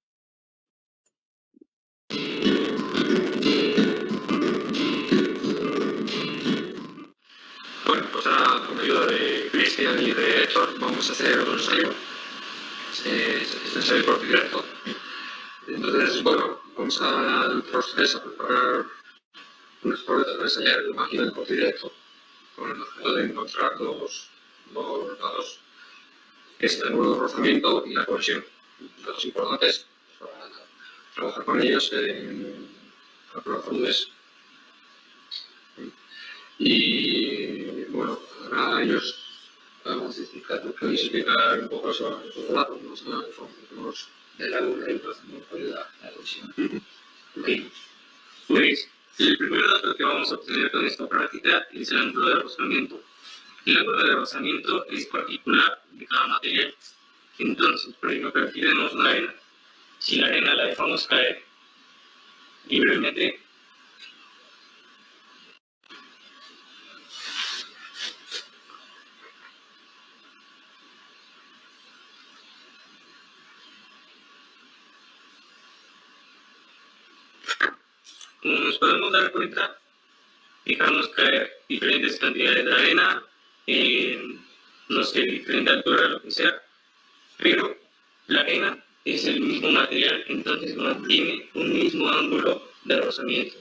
Bueno, pues ahora con ayuda de Cristian y de Héctor vamos a hacer otro ensayo. Es ensayo de corte directo. Entonces, bueno, vamos al proceso a preparar unas pruebas para ensayar la máquina de corte directo. con el objeto de encontrar dos datos, que es el ángulo de rozamiento y la cohesión. Datos importantes para trabajar con ellos en calculadores. Y bueno, ahora ellos vamos a explicar un poco sobre los datos, ¿no? Informes del ángulo de rozamiento y la cohesión. Okay. Pues el primer dato que vamos a obtener con esta práctica es el ángulo de rozamiento. El ángulo de rozamiento es particular de cada material. Entonces, por ejemplo, aquí tenemos una arena. Si la arena la dejamos caer libremente, como nos podemos dar cuenta, dejamos caer diferentes cantidades de arena, no sé, diferente altura, lo que sea, pero la arena es el mismo material, entonces mantiene un mismo ángulo de rozamiento.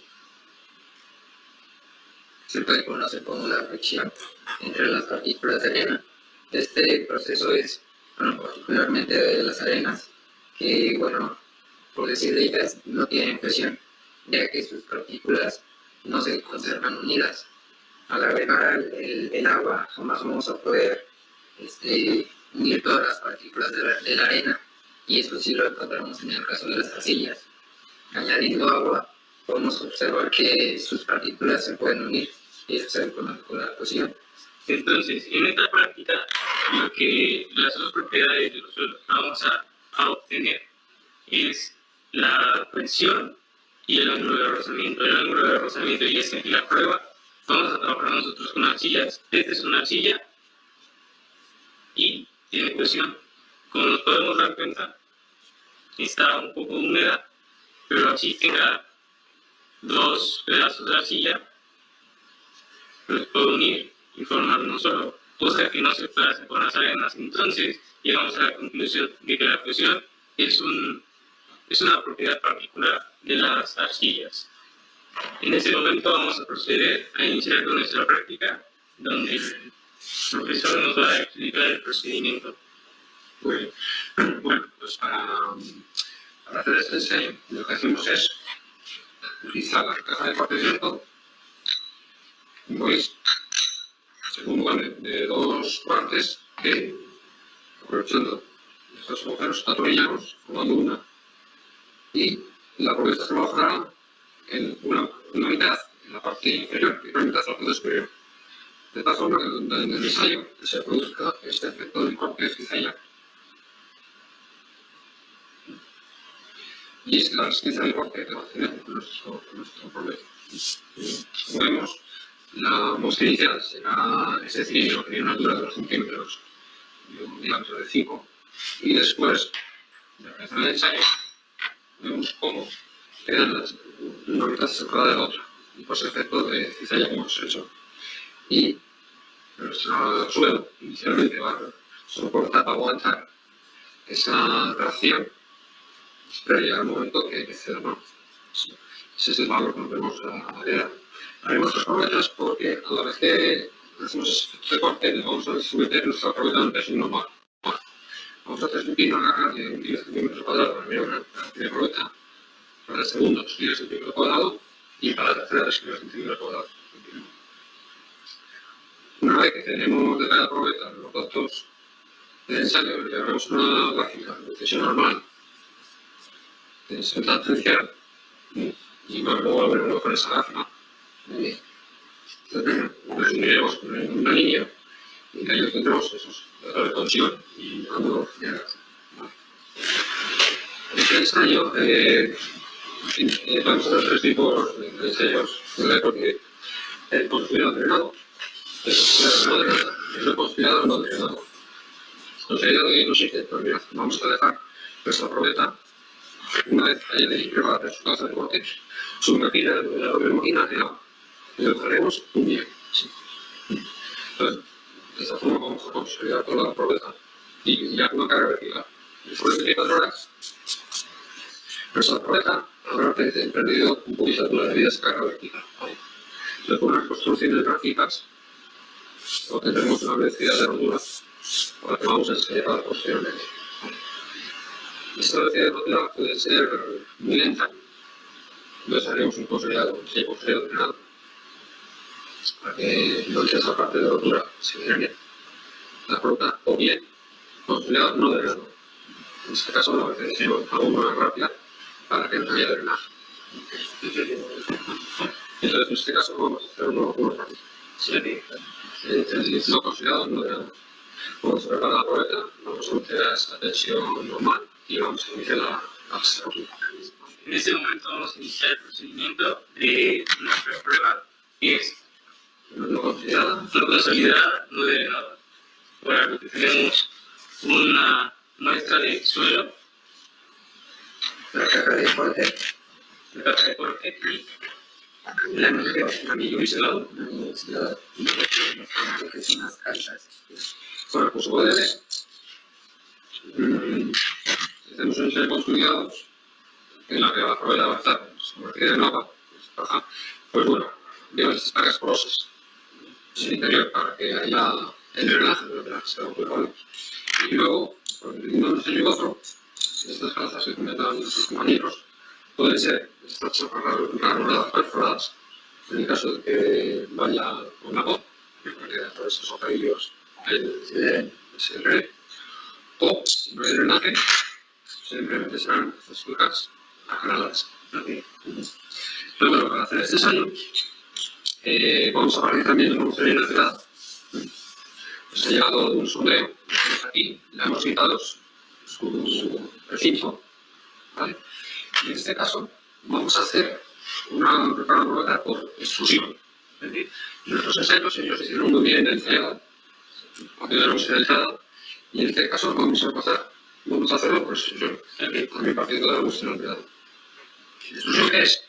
Se puede conocer como la fricción entre las partículas de arena. Este proceso es, bueno, particularmente de las arenas, que, bueno, por decir de ellas, no tienen presión, ya que sus partículas no se conservan unidas. Al agregar el agua, jamás vamos a poder unir todas las partículas de la arena, y eso sí lo encontramos en el caso de las arcillas. Añadiendo agua, podemos observar que sus partículas se pueden unir, y eso se conoce con la fusión. Entonces, en esta práctica, las dos propiedades de los suelos que vamos a obtener es la presión y el ángulo de rozamiento. El ángulo de rozamiento y la prueba, vamos a trabajar nosotros con arcillas. Esta es una arcilla y tiene presión. Como nos podemos dar cuenta, está un poco húmeda, pero aquí tenga dos pedazos de arcilla, los puedo unir y formar uno solo, cosa que no se puede hacer con las arenas. Entonces, llegamos a la conclusión de que la presión es una propiedad particular de las arcillas. En este momento vamos a proceder a iniciar con nuestra práctica, donde el profesor nos va a explicar el procedimiento. Bueno, pues para hacer este ensayo, lo que hacemos es utilizar la caja de procedimiento, pues, según de dos partes que, aprovechando estos agujeros, atornillamos, formando una, y la probeta se bajará en una mitad en la parte inferior y otra mitad en la parte superior. De tal forma que en el ensayo se produzca este efecto de corte de cizalla. Y es la resistencia de corte que va a tener nuestro problema. Como vemos, la mosca inicial será este cilindro que tiene una altura de 2 centímetros y un diámetro de 5. Y después, de realizar el ensayo, vemos cómo quedan una mitad separada de la otra, y por ese efecto de cizalla que hemos hecho. Y nuestro suelo inicialmente va a soportar, va a aguantar esa tracción, pero llega el momento que hay que ceder, ¿no? Ese es el valor que nos vemos a la madera. Haremos las probetas porque a la vez que hacemos ese efecto de corte, le vamos a someter nuestra probeta a un peso normal. Vamos a transmitir una carga de 10 centímetros cuadrados, la primera probeta, para el segundo 10 centímetros cuadrados y para la tercera 3 centímetros cuadrados. Una vez que tenemos de cada probeta los datos del ensayo, le haremos una gráfica de presión normal, de sentada tendencial, y luego veremos con esa gráfica. Resumiremos con una línea y ahí tendremos esos datos de tensión y ángulo de gas. Este ensayo, vamos a hacer 3 tipos de ensayos, porque el considerado drenado, el considerado no drenado. Considerado que no existe, pues mira, vamos a dejar nuestra probeta, una vez haya llevado su casa de corte, sumergida en la máquina de agua. Y lo dejaremos un día. Entonces, de esta forma vamos a consolidar toda la probeta y ya con una carga vertical. Después de 24 horas, nuestra probeta habrá perdido un poquito de vida de esa carga vertical. Entonces, con las construcciones gráficas obtendremos una velocidad de rotura a la que vamos a enseñar posteriormente. Esta velocidad de rotura puede ser muy lenta. Entonces haremos un consolidado ordenado para que no deje esa parte de rotura se genere la rota, o bien consolidado no drenado. En este caso la velocidad aún más rápida para que no haya drenaje. Entonces en este caso vamos a hacer uno rápido. No consolidado no drenado. Vamos a preparar la probeta, vamos a meter a esta tensión normal y vamos a iniciar la fase de rotura. En este momento vamos a iniciar el procedimiento de nuestra prueba, que es No consolidada, la consolidada no drenada. Para lo que tenemos una muestra de suelo, la carga de corte, la carga de corte y el anillo biselado, bueno, pues puede ver. Tenemos un ser consolidado en la que la probeta va a estar convertida en agua, pues bueno, lleva estas cargas porosas en el interior para que haya el drenaje de la que se da. Y luego, por un ensayo y otro, estas calzas que comentan nuestros compañeros pueden ser estas chapas ranudadas perforadas en el caso de que vaya con la voz, para que dentro de esos ojalillos se drene, o si no hay drenaje, simplemente serán estas placas aclaradas. Pero bueno, para hacer este ensayo, vamos a partir también de una muestra de ciudad. Pues ha llegado de un sondeo, aquí le hemos quitado su recinto, ¿vale? Y en este caso vamos a hacer una preparadora por exclusión. Es decir, nuestros ensayos ellos hicieron muy bien el ensayado, ayudaron a ensayado, y en este caso vamos a hacerlo por exclusión, también partiendo de la muestra de empleado. ¿Exclusión qué es?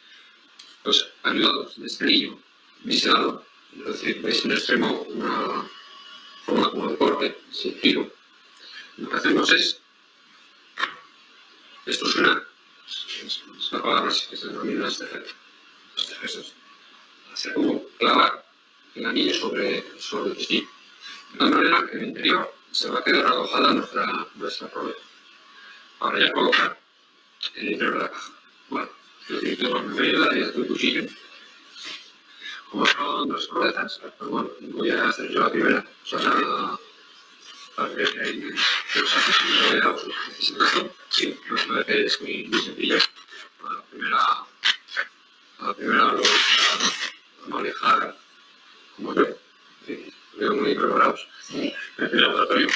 Pues ayudados de estrenillo, biselado, es decir, veis en el extremo una forma como de corte, sin filo. Lo que hacemos es extrusionar, es la palabra que se denomina este gesto. Hacer como clavar el anillo sobre el tejido. De tal manera que en el interior se va a quedar alojada nuestra probeta. Ahora ya colocar el interior de la caja. Bueno, yo utilizo la medida y el cuchillo. Como son dos probetas, pues bueno, voy a hacer yo la primera. O sea, para ver que hay los saques y no voy a usar. En caso, sí, es muy sencillo. La primera lo voy a manejar como yo. Veo muy preparados. En el laboratorio.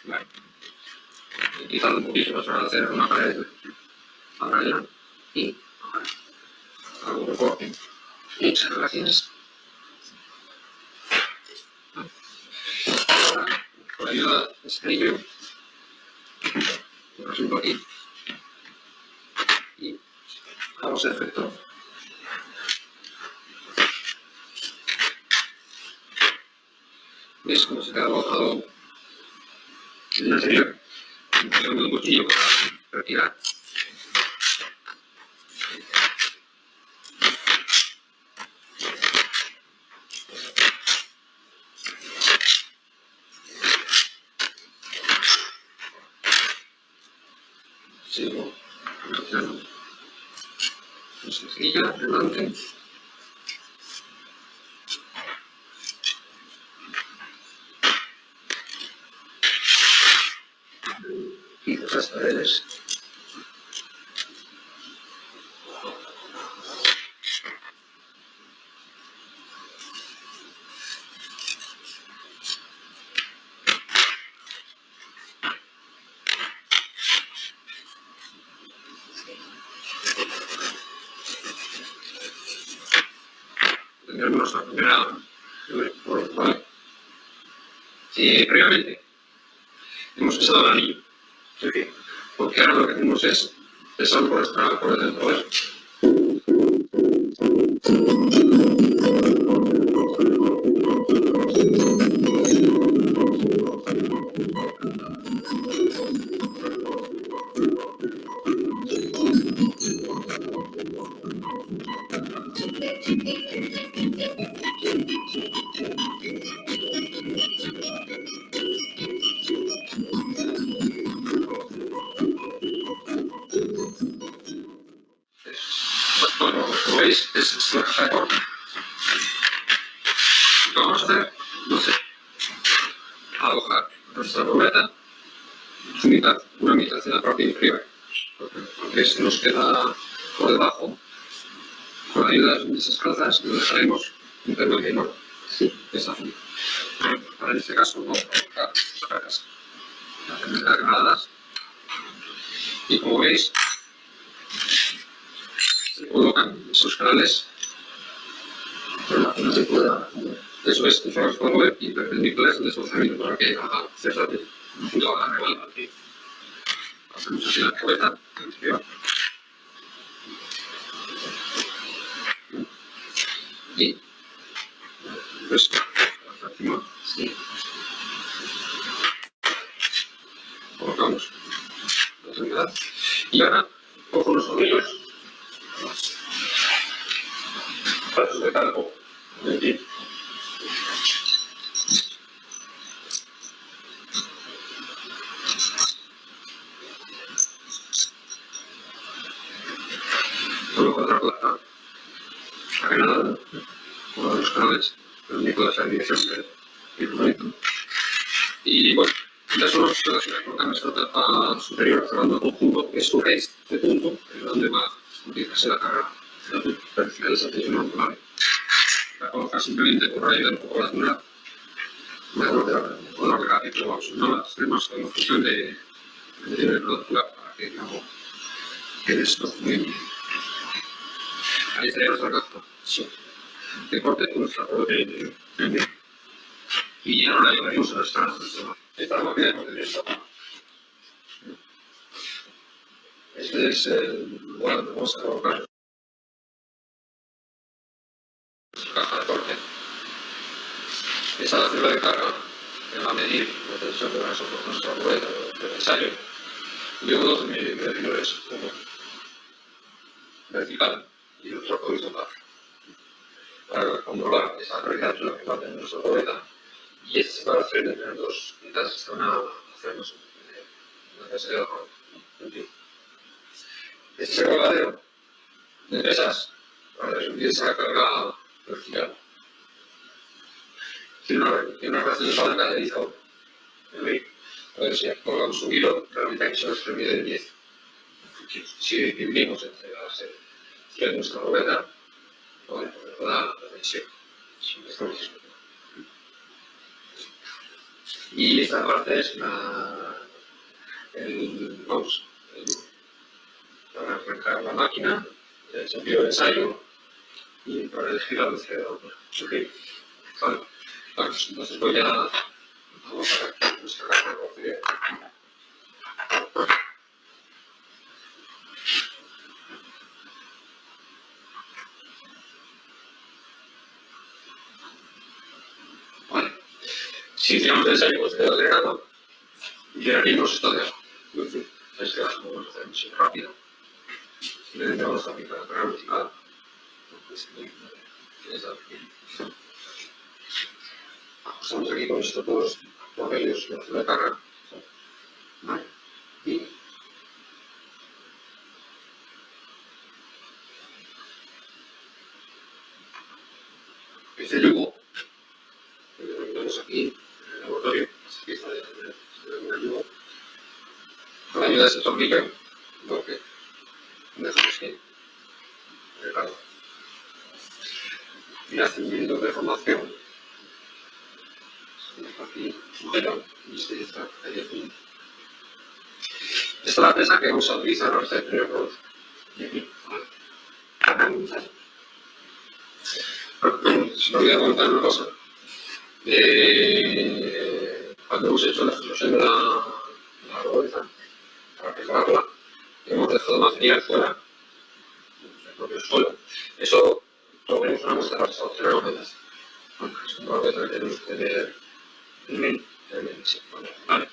Vale. He quitado un poquito para hacer una pared paralela y hago un recorte y esas relaciones. Por ayuda de este anillo, lo resuelvo aquí y hagamos el efecto. ¿Veis cómo se queda alojado en el anterior? Tengo un cuchillo para retirar. Sigo realizando una sencilla, relante. Y otras paredes. Tendremos la primera ¿vale? Previamente hemos pesado el anillo. Es decir, porque ahora lo que hacemos es pesarlo por el dentro. veis, es la caja de corte. Lo que vamos a hacer, no sé, alojar nuestra ruleta, una mitad en la parte inferior, porque se nos queda por debajo, por ahí las mesas calzadas, y lo dejaremos intermedio, ¿no? Sí, es azul. Para en este caso, vamos a colocar las cargas, las granadas, y como veis, se colocan esos canales, pero no se pueda. Eso es, nosotros podemos ver y perpendicular el desplazamiento para que haga cierta junto a la regla. Hacemos así la cabeza anterior. Y pues encima, sí. Colocamos la extremidad. Y ahora cojo los tornillos para sujetar el poco. Coloco otra placa agregada con los canales, permito esa dirección del instrumento. Y bueno, ya solo se coloca nuestra tapa superior cerrando el conjunto, que es su raíz de punto, es donde va a utilizarse la carga vertical esa tensión angular. La coloca simplemente por ahí un poco la altura, con la regla, pero vamos, no las tenemos en función de la altura para que no quede esto muy bien. Ahí estaría nuestra caja. Sí. De corte con nuestra corte. Y ahora la llevaremos a nuestra máquina de corte. Este es el lugar donde vamos a colocar nuestra caja de corte. Esa es la fibra de carga que va a medir la tensión que va a soportar nuestra ruleta de ensayo. Y luego 2 medidores como vertical y otro horizontal. Para controlar esa calidad de lo que va a tener nuestra ruleta. Y esta separación entre las dos citas se van a hacernos una clase de error. Este regadero de pesas para reducir esa carga vertical. Tiene una relación de palanca de 10 a 1. A ver si colgamos un hilo, realmente aquí se nos permite de 10. Si dividimos entre las de nuestra ruleta, bueno, pues da la tensión. Y esta parte es para arrancar la máquina, el sentido de ensayo y para elegir la velocidad de la otra. Okay. Vale. Pues entonces voy a sacar nuestra caja de corte. Vale. Si tiramos el ensayo pues queda agregado y llenaríamos esto de agua. En fin, en este caso vamos a hacer misión rápida. Y le damos aquí para cargar vertical. Ajustamos aquí con estos dos papeles de carga. Vale. Y este yugo lo metemos aquí en el laboratorio. Aquí está el yugo. Con la ayuda de ese tornillo, lo que dejamos que regalo. Y hace un minuto de formación. Aquí sujeta y este está ahí al final. Esta es la pesa que vamos a utilizar para hacer el primer producto. Se me olvidó comentar una cosa. Cuando hemos hecho la explosión de la ruleta, para prepararla, hemos dejado material fuera del propio suelo. Eso lo ponemos una muestra para obtener ruletas. Es una ruleta que tenemos que tener en mente. Sí, vale.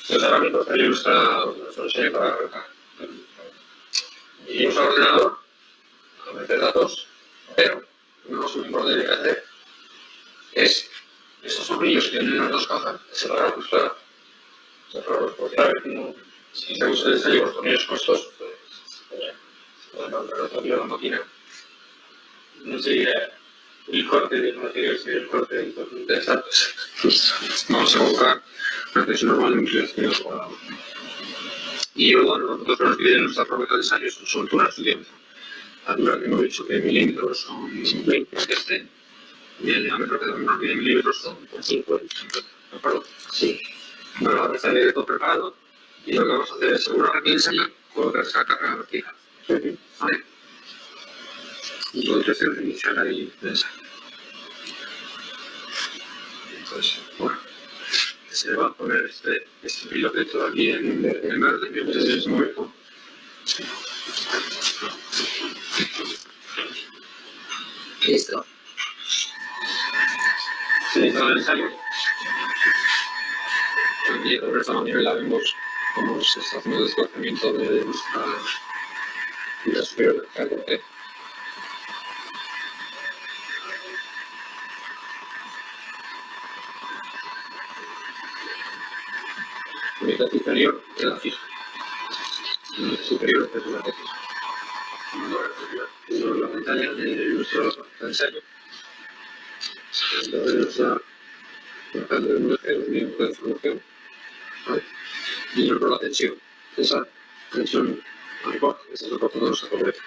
Entonces ahora mismo estaría nuestro ensayo para arrancar. Iremos al ordenador a meter datos, pero lo más importante que hacer es estos tornillos que tienen las dos cajas, separarlos, claro. Separarlos, porque a ver, si hacemos el ensayo con los tornillos puestos, pues se puede mandar el tornillo a la máquina no sería el corte del material, sería el corte del conjunto de datos. Vamos a buscar una presión normal de 1.300 cuadrados. Y bueno, nosotros nos piden nuestra probeta de ensayos con su altura de su diámetro. La altura que hemos dicho que en milímetros son 20, y el diámetro que nos pide en milímetros son 5. ¿De acuerdo? Sí. Bueno, ahora está el todo preparado y lo que vamos a hacer es asegurar que el ensayo colocar esa carga vertical. ¿Vale? Y podría ser iniciar ahí el ensayo. Entonces, bueno, se va a poner este piloteto aquí en verde, que es ese momento. Listo. Se inicia el ensayo. Aquí sobre esta manivela vemos cómo se está haciendo el desplazamiento de nuestra vida superior del corte. La mitad inferior queda fija. La mitad superior es la fija. Es la pantalla de nuestro ensayo. Entonces, marcando el número de información. Y luego la tensión. Esa tensión adecuada. Esa es la parte de nuestra correcta.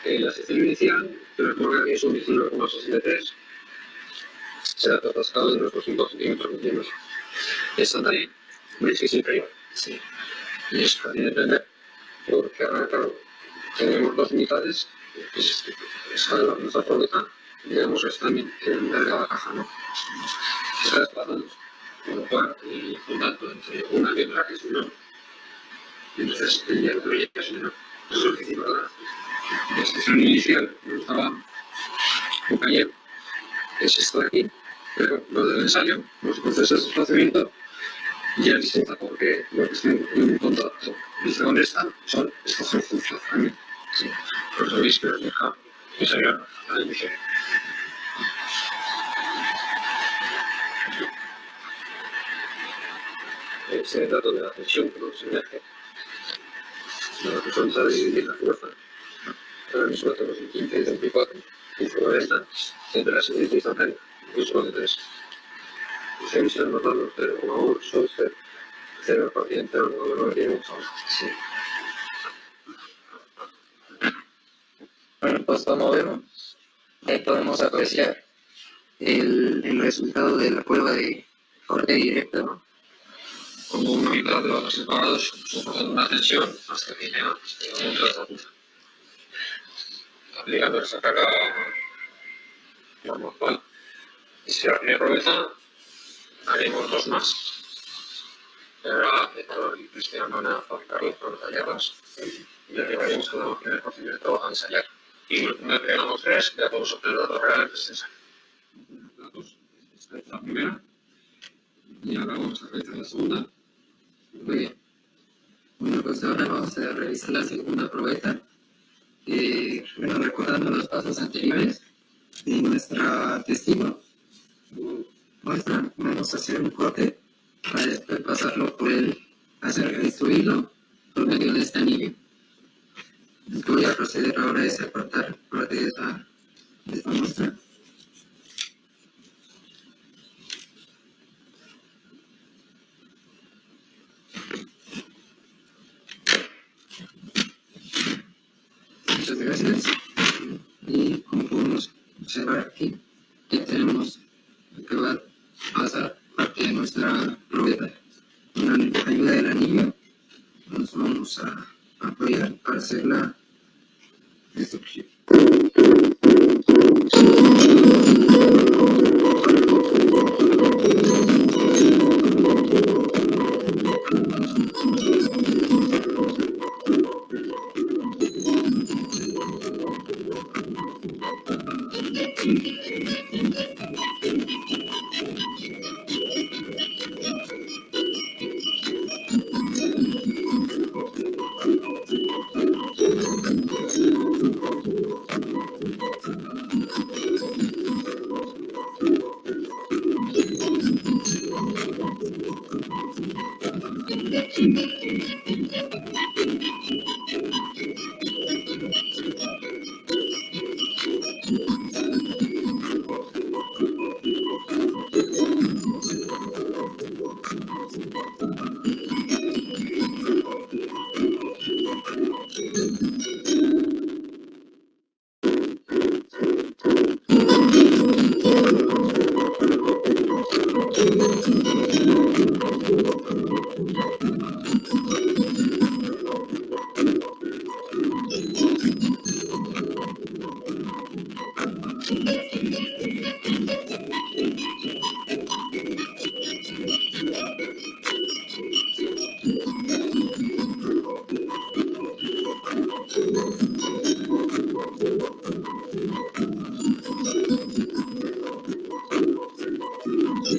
La sección inicial, recuerda que es un 19,63. Se da atascado de nuestros 5 centímetros de diámetro. Esta también, veis que es inferior. Sí. Y es fácil de entender, porque ahora, claro, tenemos dos mitades, que es nuestra probeta, y digamos que es también en la caja, ¿no? Se está desplazando, con lo cual el contacto entre una y otra es menor. Entonces, el diámetro ya es menor. Eso es lo que decimos, ¿verdad? La sección inicial nos daba un compañero, que es esto de aquí, pero lo del ensayo, los procesos de desplazamiento ya es distinta porque lo que está en contacto dice dónde están son estos ejercicios también. Sí. Por eso veis que os deja ensayar al inicio. Ese dato de la tensión que nos emerge. La persona sabe dividir la fuerza. Ahora mismo tenemos un 15 y 34. Y por esta, entre la siguiente instantánea, incluso de 3. Y se emisión notando 0,1, son 0%, 0,9 tiene un sol. Sí. Bueno, pues como vemos, ahí podemos apreciar el resultado de la prueba de corte directo, ¿no? Como una mitad de los separados, soportando una tensión hasta que llega un tratamiento. Aplicando esa carga normal. Y si la primera probeta, haremos dos más. Ahora, investigando a fabricar las probetas llamas, y arribaremos con la primera procedimiento a ensayar. Y una vez que hagamos 3, ya podemos obtener datos reales de este ensayo. Datos, esta es la primera. Y ahora vamos a realizar la segunda. Muy bien. Bueno, pues ahora vamos a revisar la segunda probeta. Bueno, recordando los pasos anteriores de nuestra testigo muestra, vamos a hacer un corte para después pasarlo por distribuirlo por medio de este anillo. Lo que voy a proceder ahora es a cortar parte de esta muestra. Muchas gracias. Y como podemos observar aquí, ya tenemos lo que va a pasar parte de nuestra probeta. Con la ayuda del anillo nos vamos a apoyar para hacer la destrucción. Ya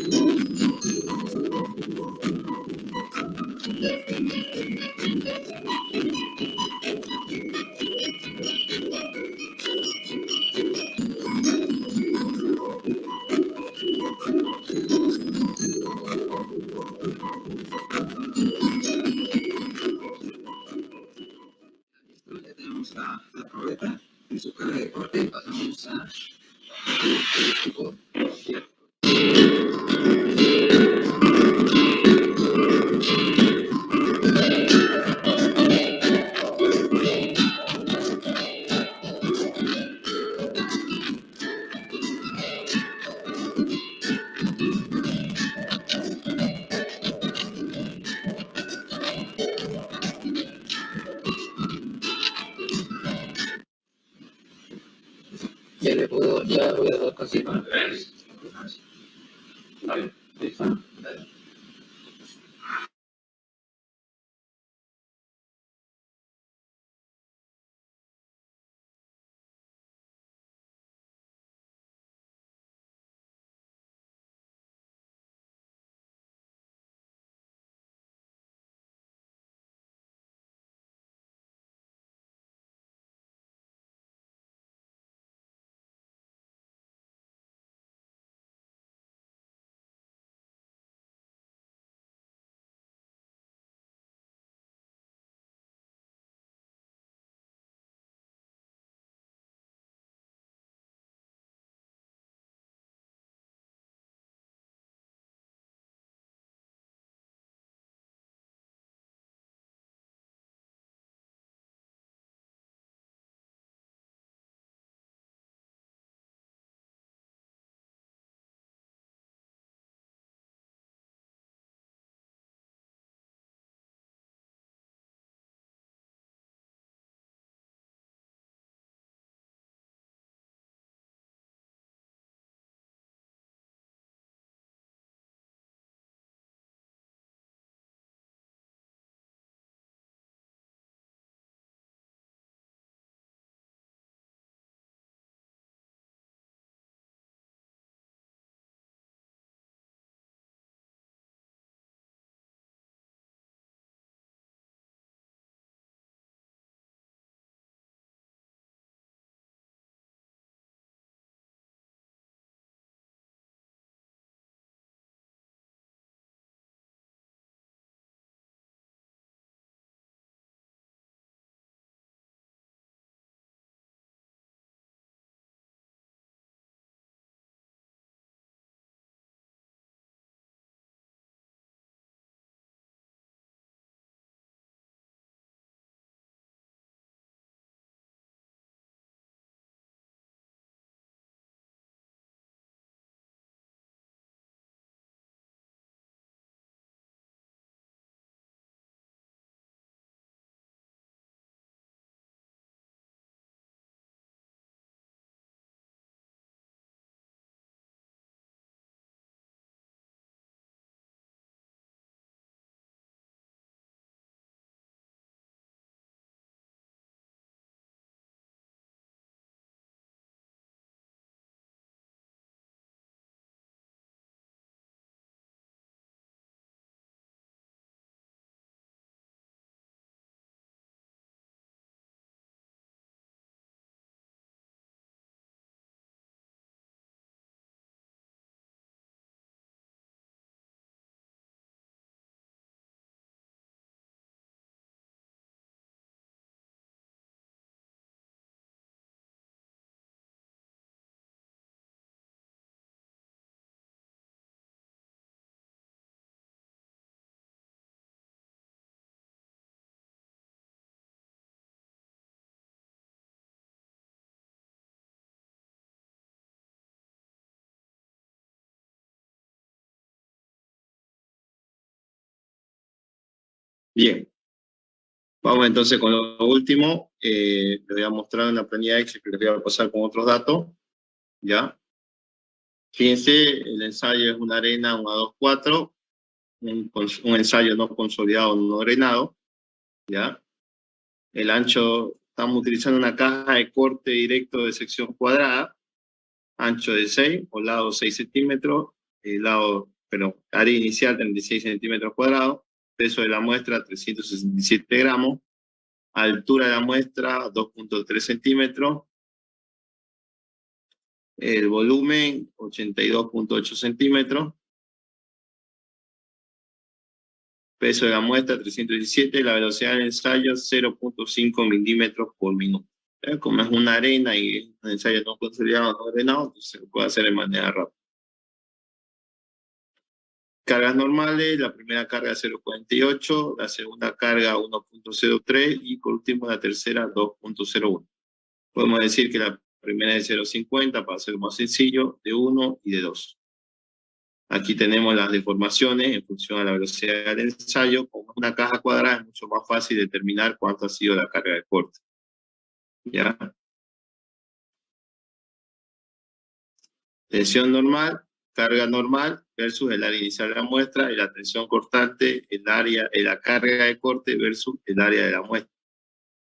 tenemos la probeta en su cara de corte. Pasamos a tipo. Ya voy a dar casi para ver. Vale, listo. Dale. Bien, vamos entonces con lo último. Les voy a mostrar una planilla Excel que les voy a pasar con otros datos. ¿Ya? Fíjense, el ensayo es una arena 1-2-4, un ensayo no consolidado, no drenado. ¿Ya? El ancho, estamos utilizando una caja de corte directo de sección cuadrada, ancho de 6, por lado 6 centímetros, área inicial 36 centímetros cuadrados, peso de la muestra 367 gramos, altura de la muestra 2.3 centímetros, el volumen 82.8 centímetros, peso de la muestra 317, la velocidad del ensayo 0.5 milímetros por minuto. Como es una arena y es un ensayo no consolidado, no drenado, entonces se puede hacer de manera rápida. Cargas normales, la primera carga 0.48, la segunda carga 1.03 y por último la tercera 2.01. Podemos decir que la primera es 0.50 para hacerlo más sencillo, de 1 y de 2. Aquí tenemos las deformaciones en función a la velocidad del ensayo. Como es una caja cuadrada es mucho más fácil determinar cuánto ha sido la carga de corte. ¿Ya? Tensión normal, carga normal versus el área inicial de la muestra y la tensión cortante, la carga de corte versus el área de la muestra,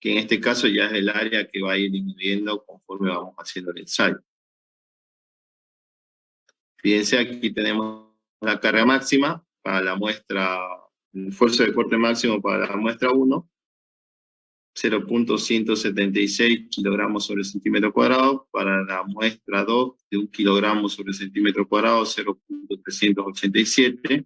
que en este caso ya es el área que va a ir disminuyendo conforme vamos haciendo el ensayo. Fíjense, aquí tenemos la carga máxima para la muestra, el esfuerzo de corte máximo para la muestra 1, 0.176 kilogramos sobre centímetro cuadrado, para la muestra 2, de 1 kilogramo sobre centímetro cuadrado, 0.387,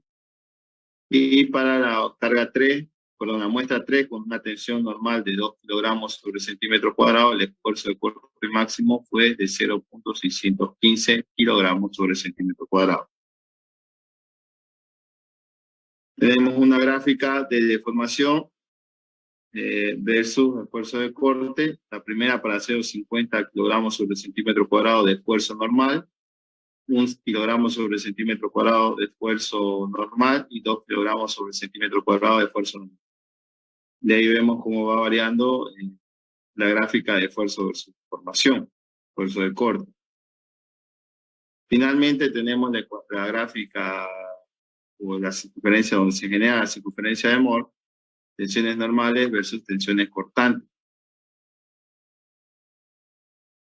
y para la carga 3, perdón, la muestra 3, con una tensión normal de 2 kilogramos sobre centímetro cuadrado, el esfuerzo de corte máximo fue de 0.615 kilogramos sobre centímetro cuadrado. Tenemos una gráfica de deformación versus esfuerzo de corte. La primera para 0.50 kilogramos sobre centímetro cuadrado de esfuerzo normal, 1 kilogramo sobre centímetro cuadrado de esfuerzo normal y 2 kilogramos sobre centímetro cuadrado de esfuerzo normal. De ahí vemos cómo va variando la gráfica de esfuerzo versus deformación, esfuerzo de corte. Finalmente tenemos la gráfica o la circunferencia donde se genera la circunferencia de Moore, tensiones normales versus tensiones cortantes.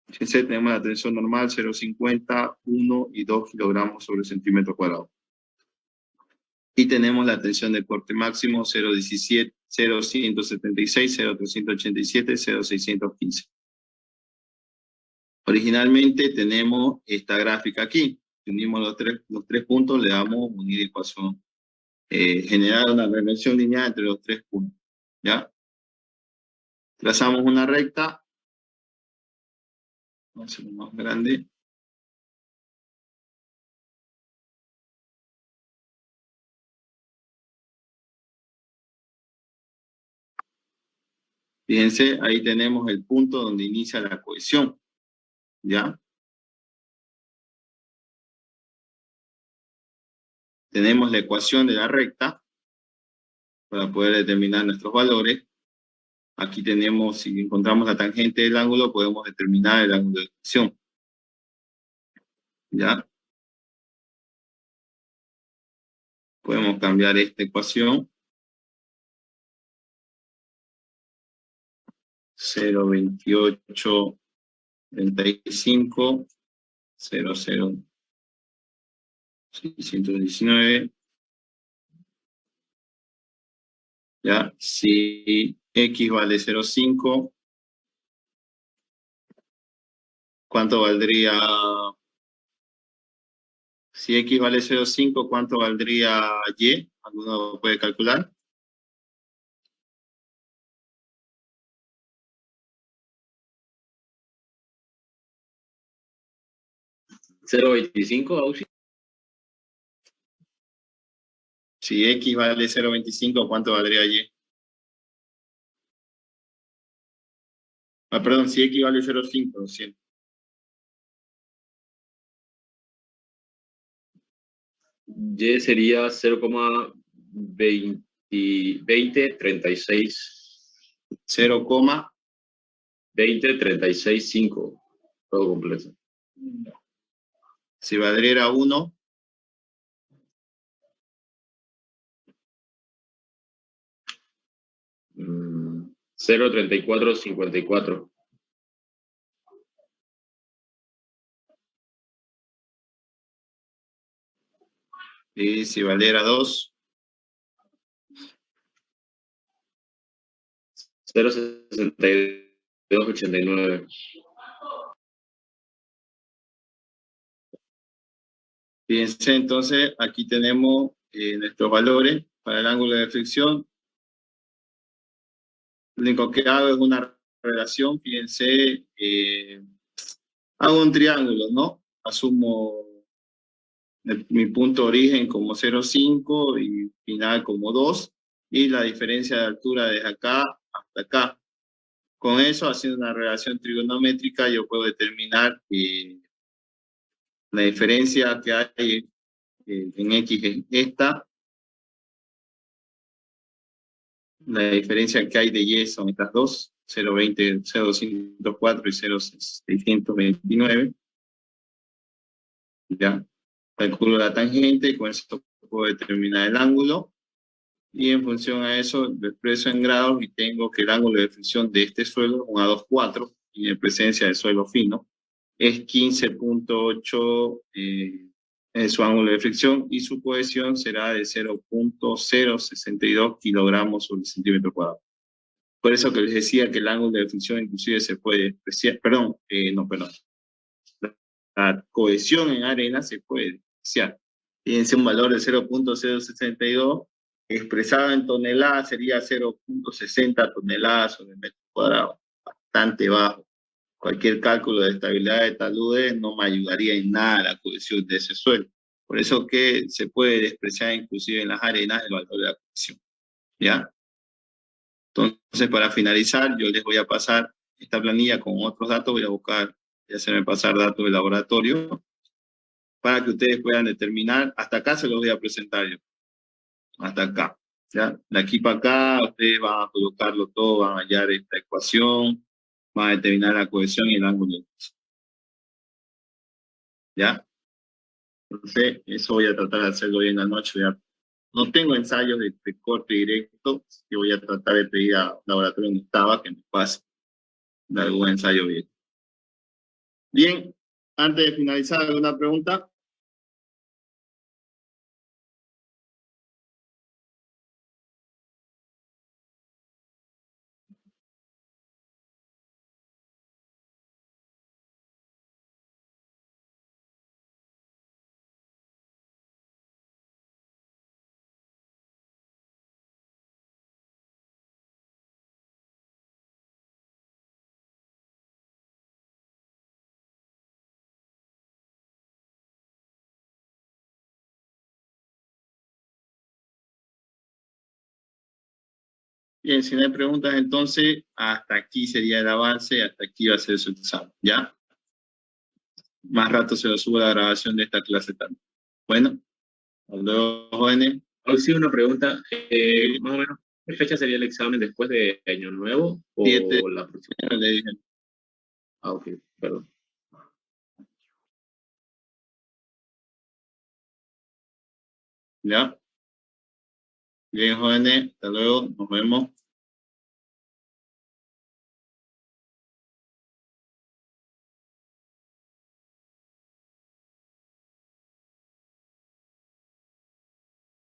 Fíjense, tenemos la tensión normal 0.50, 1 y 2 kilogramos sobre centímetro cuadrado. Y tenemos la tensión de corte máximo 0.17, 0.176, 0.387, 0.615. Originalmente tenemos esta gráfica aquí. Si unimos los tres puntos, le damos unir ecuación. Generar una regresión lineal entre los tres puntos. ¿Ya? Trazamos una recta. Vamos a hacerlo más grande. Fíjense, ahí tenemos el punto donde inicia la cohesión. ¿Ya? Tenemos la ecuación de la recta para poder determinar nuestros valores. Aquí tenemos, si encontramos la tangente del ángulo, podemos determinar el ángulo de cohesión. ¿Ya? Podemos cambiar esta ecuación. 0.28, 35, 0.0, 619. ¿Ya? Si X vale 0.5, ¿cuánto valdría? Si X vale 0.5, ¿cuánto valdría Y? ¿Alguno puede calcular? ¿0.25, Auxi? Si X vale 0.25, ¿cuánto valdría Y? Ah, perdón, si X vale 0.5, 100. Y sería 0,2036. 0,20365. Todo completo. Si valiera 1. 0.3454. Si Valera 2. 0.6289. Fíjense, entonces, aquí tenemos nuestros valores para el ángulo de fricción. Lo único que hago es una relación, fíjense, hago un triángulo, ¿no? Asumo mi punto de origen como 0,5 y final como 2, y la diferencia de altura desde acá hasta acá. Con eso, haciendo una relación trigonométrica, yo puedo determinar la diferencia que hay en X es esta. La diferencia que hay de Y son estas dos, 0,20, 0,204 y 0,629. Ya, calculo la tangente y con eso puedo determinar el ángulo. Y en función a eso lo expreso en grados y tengo que el ángulo de fricción de este suelo, un A24, y en presencia de suelo fino, es 15.8 su ángulo de fricción, y su cohesión será de 0.062 kilogramos sobre centímetro cuadrado. Por eso que les decía que el ángulo de fricción inclusive se puede despreciar, perdón. La cohesión en arena se puede despreciar. Fíjense, un valor de 0.062 expresado en toneladas sería 0.60 toneladas sobre metro cuadrado, bastante bajo. Cualquier cálculo de estabilidad de taludes no me ayudaría en nada a la cohesión de ese suelo. Por eso que se puede despreciar inclusive en las arenas el valor de la cohesión. ¿Ya? Entonces, para finalizar, yo les voy a pasar esta planilla con otros datos. Voy a buscar y hacerme pasar datos de laboratorio para que ustedes puedan determinar. Hasta acá se los voy a presentar yo. Hasta acá. ¿Ya? De aquí para acá, ustedes van a colocarlo todo, van a hallar esta ecuación, van a determinar la cohesión y el ángulo de fricción. ¿Ya? Entonces, eso voy a tratar de hacerlo hoy en la noche. ¿Ya? No tengo ensayos de corte directo, así que voy a tratar de pedir a laboratorio donde estaba que me pase de algún ensayo bien. Bien, antes de finalizar, ¿alguna pregunta? Bien, si no hay preguntas, entonces hasta aquí sería el avance, hasta aquí va a ser su examen, ¿ya? Más rato se lo subo la grabación de esta clase también. Bueno, hasta luego, jóvenes. Hoy sí una pregunta, más o menos, ¿qué fecha sería el examen después de Año Nuevo o 7, la próxima? le dije. Ah, ok, perdón. ¿Ya? Bien, jóvenes, hasta luego, nos vemos.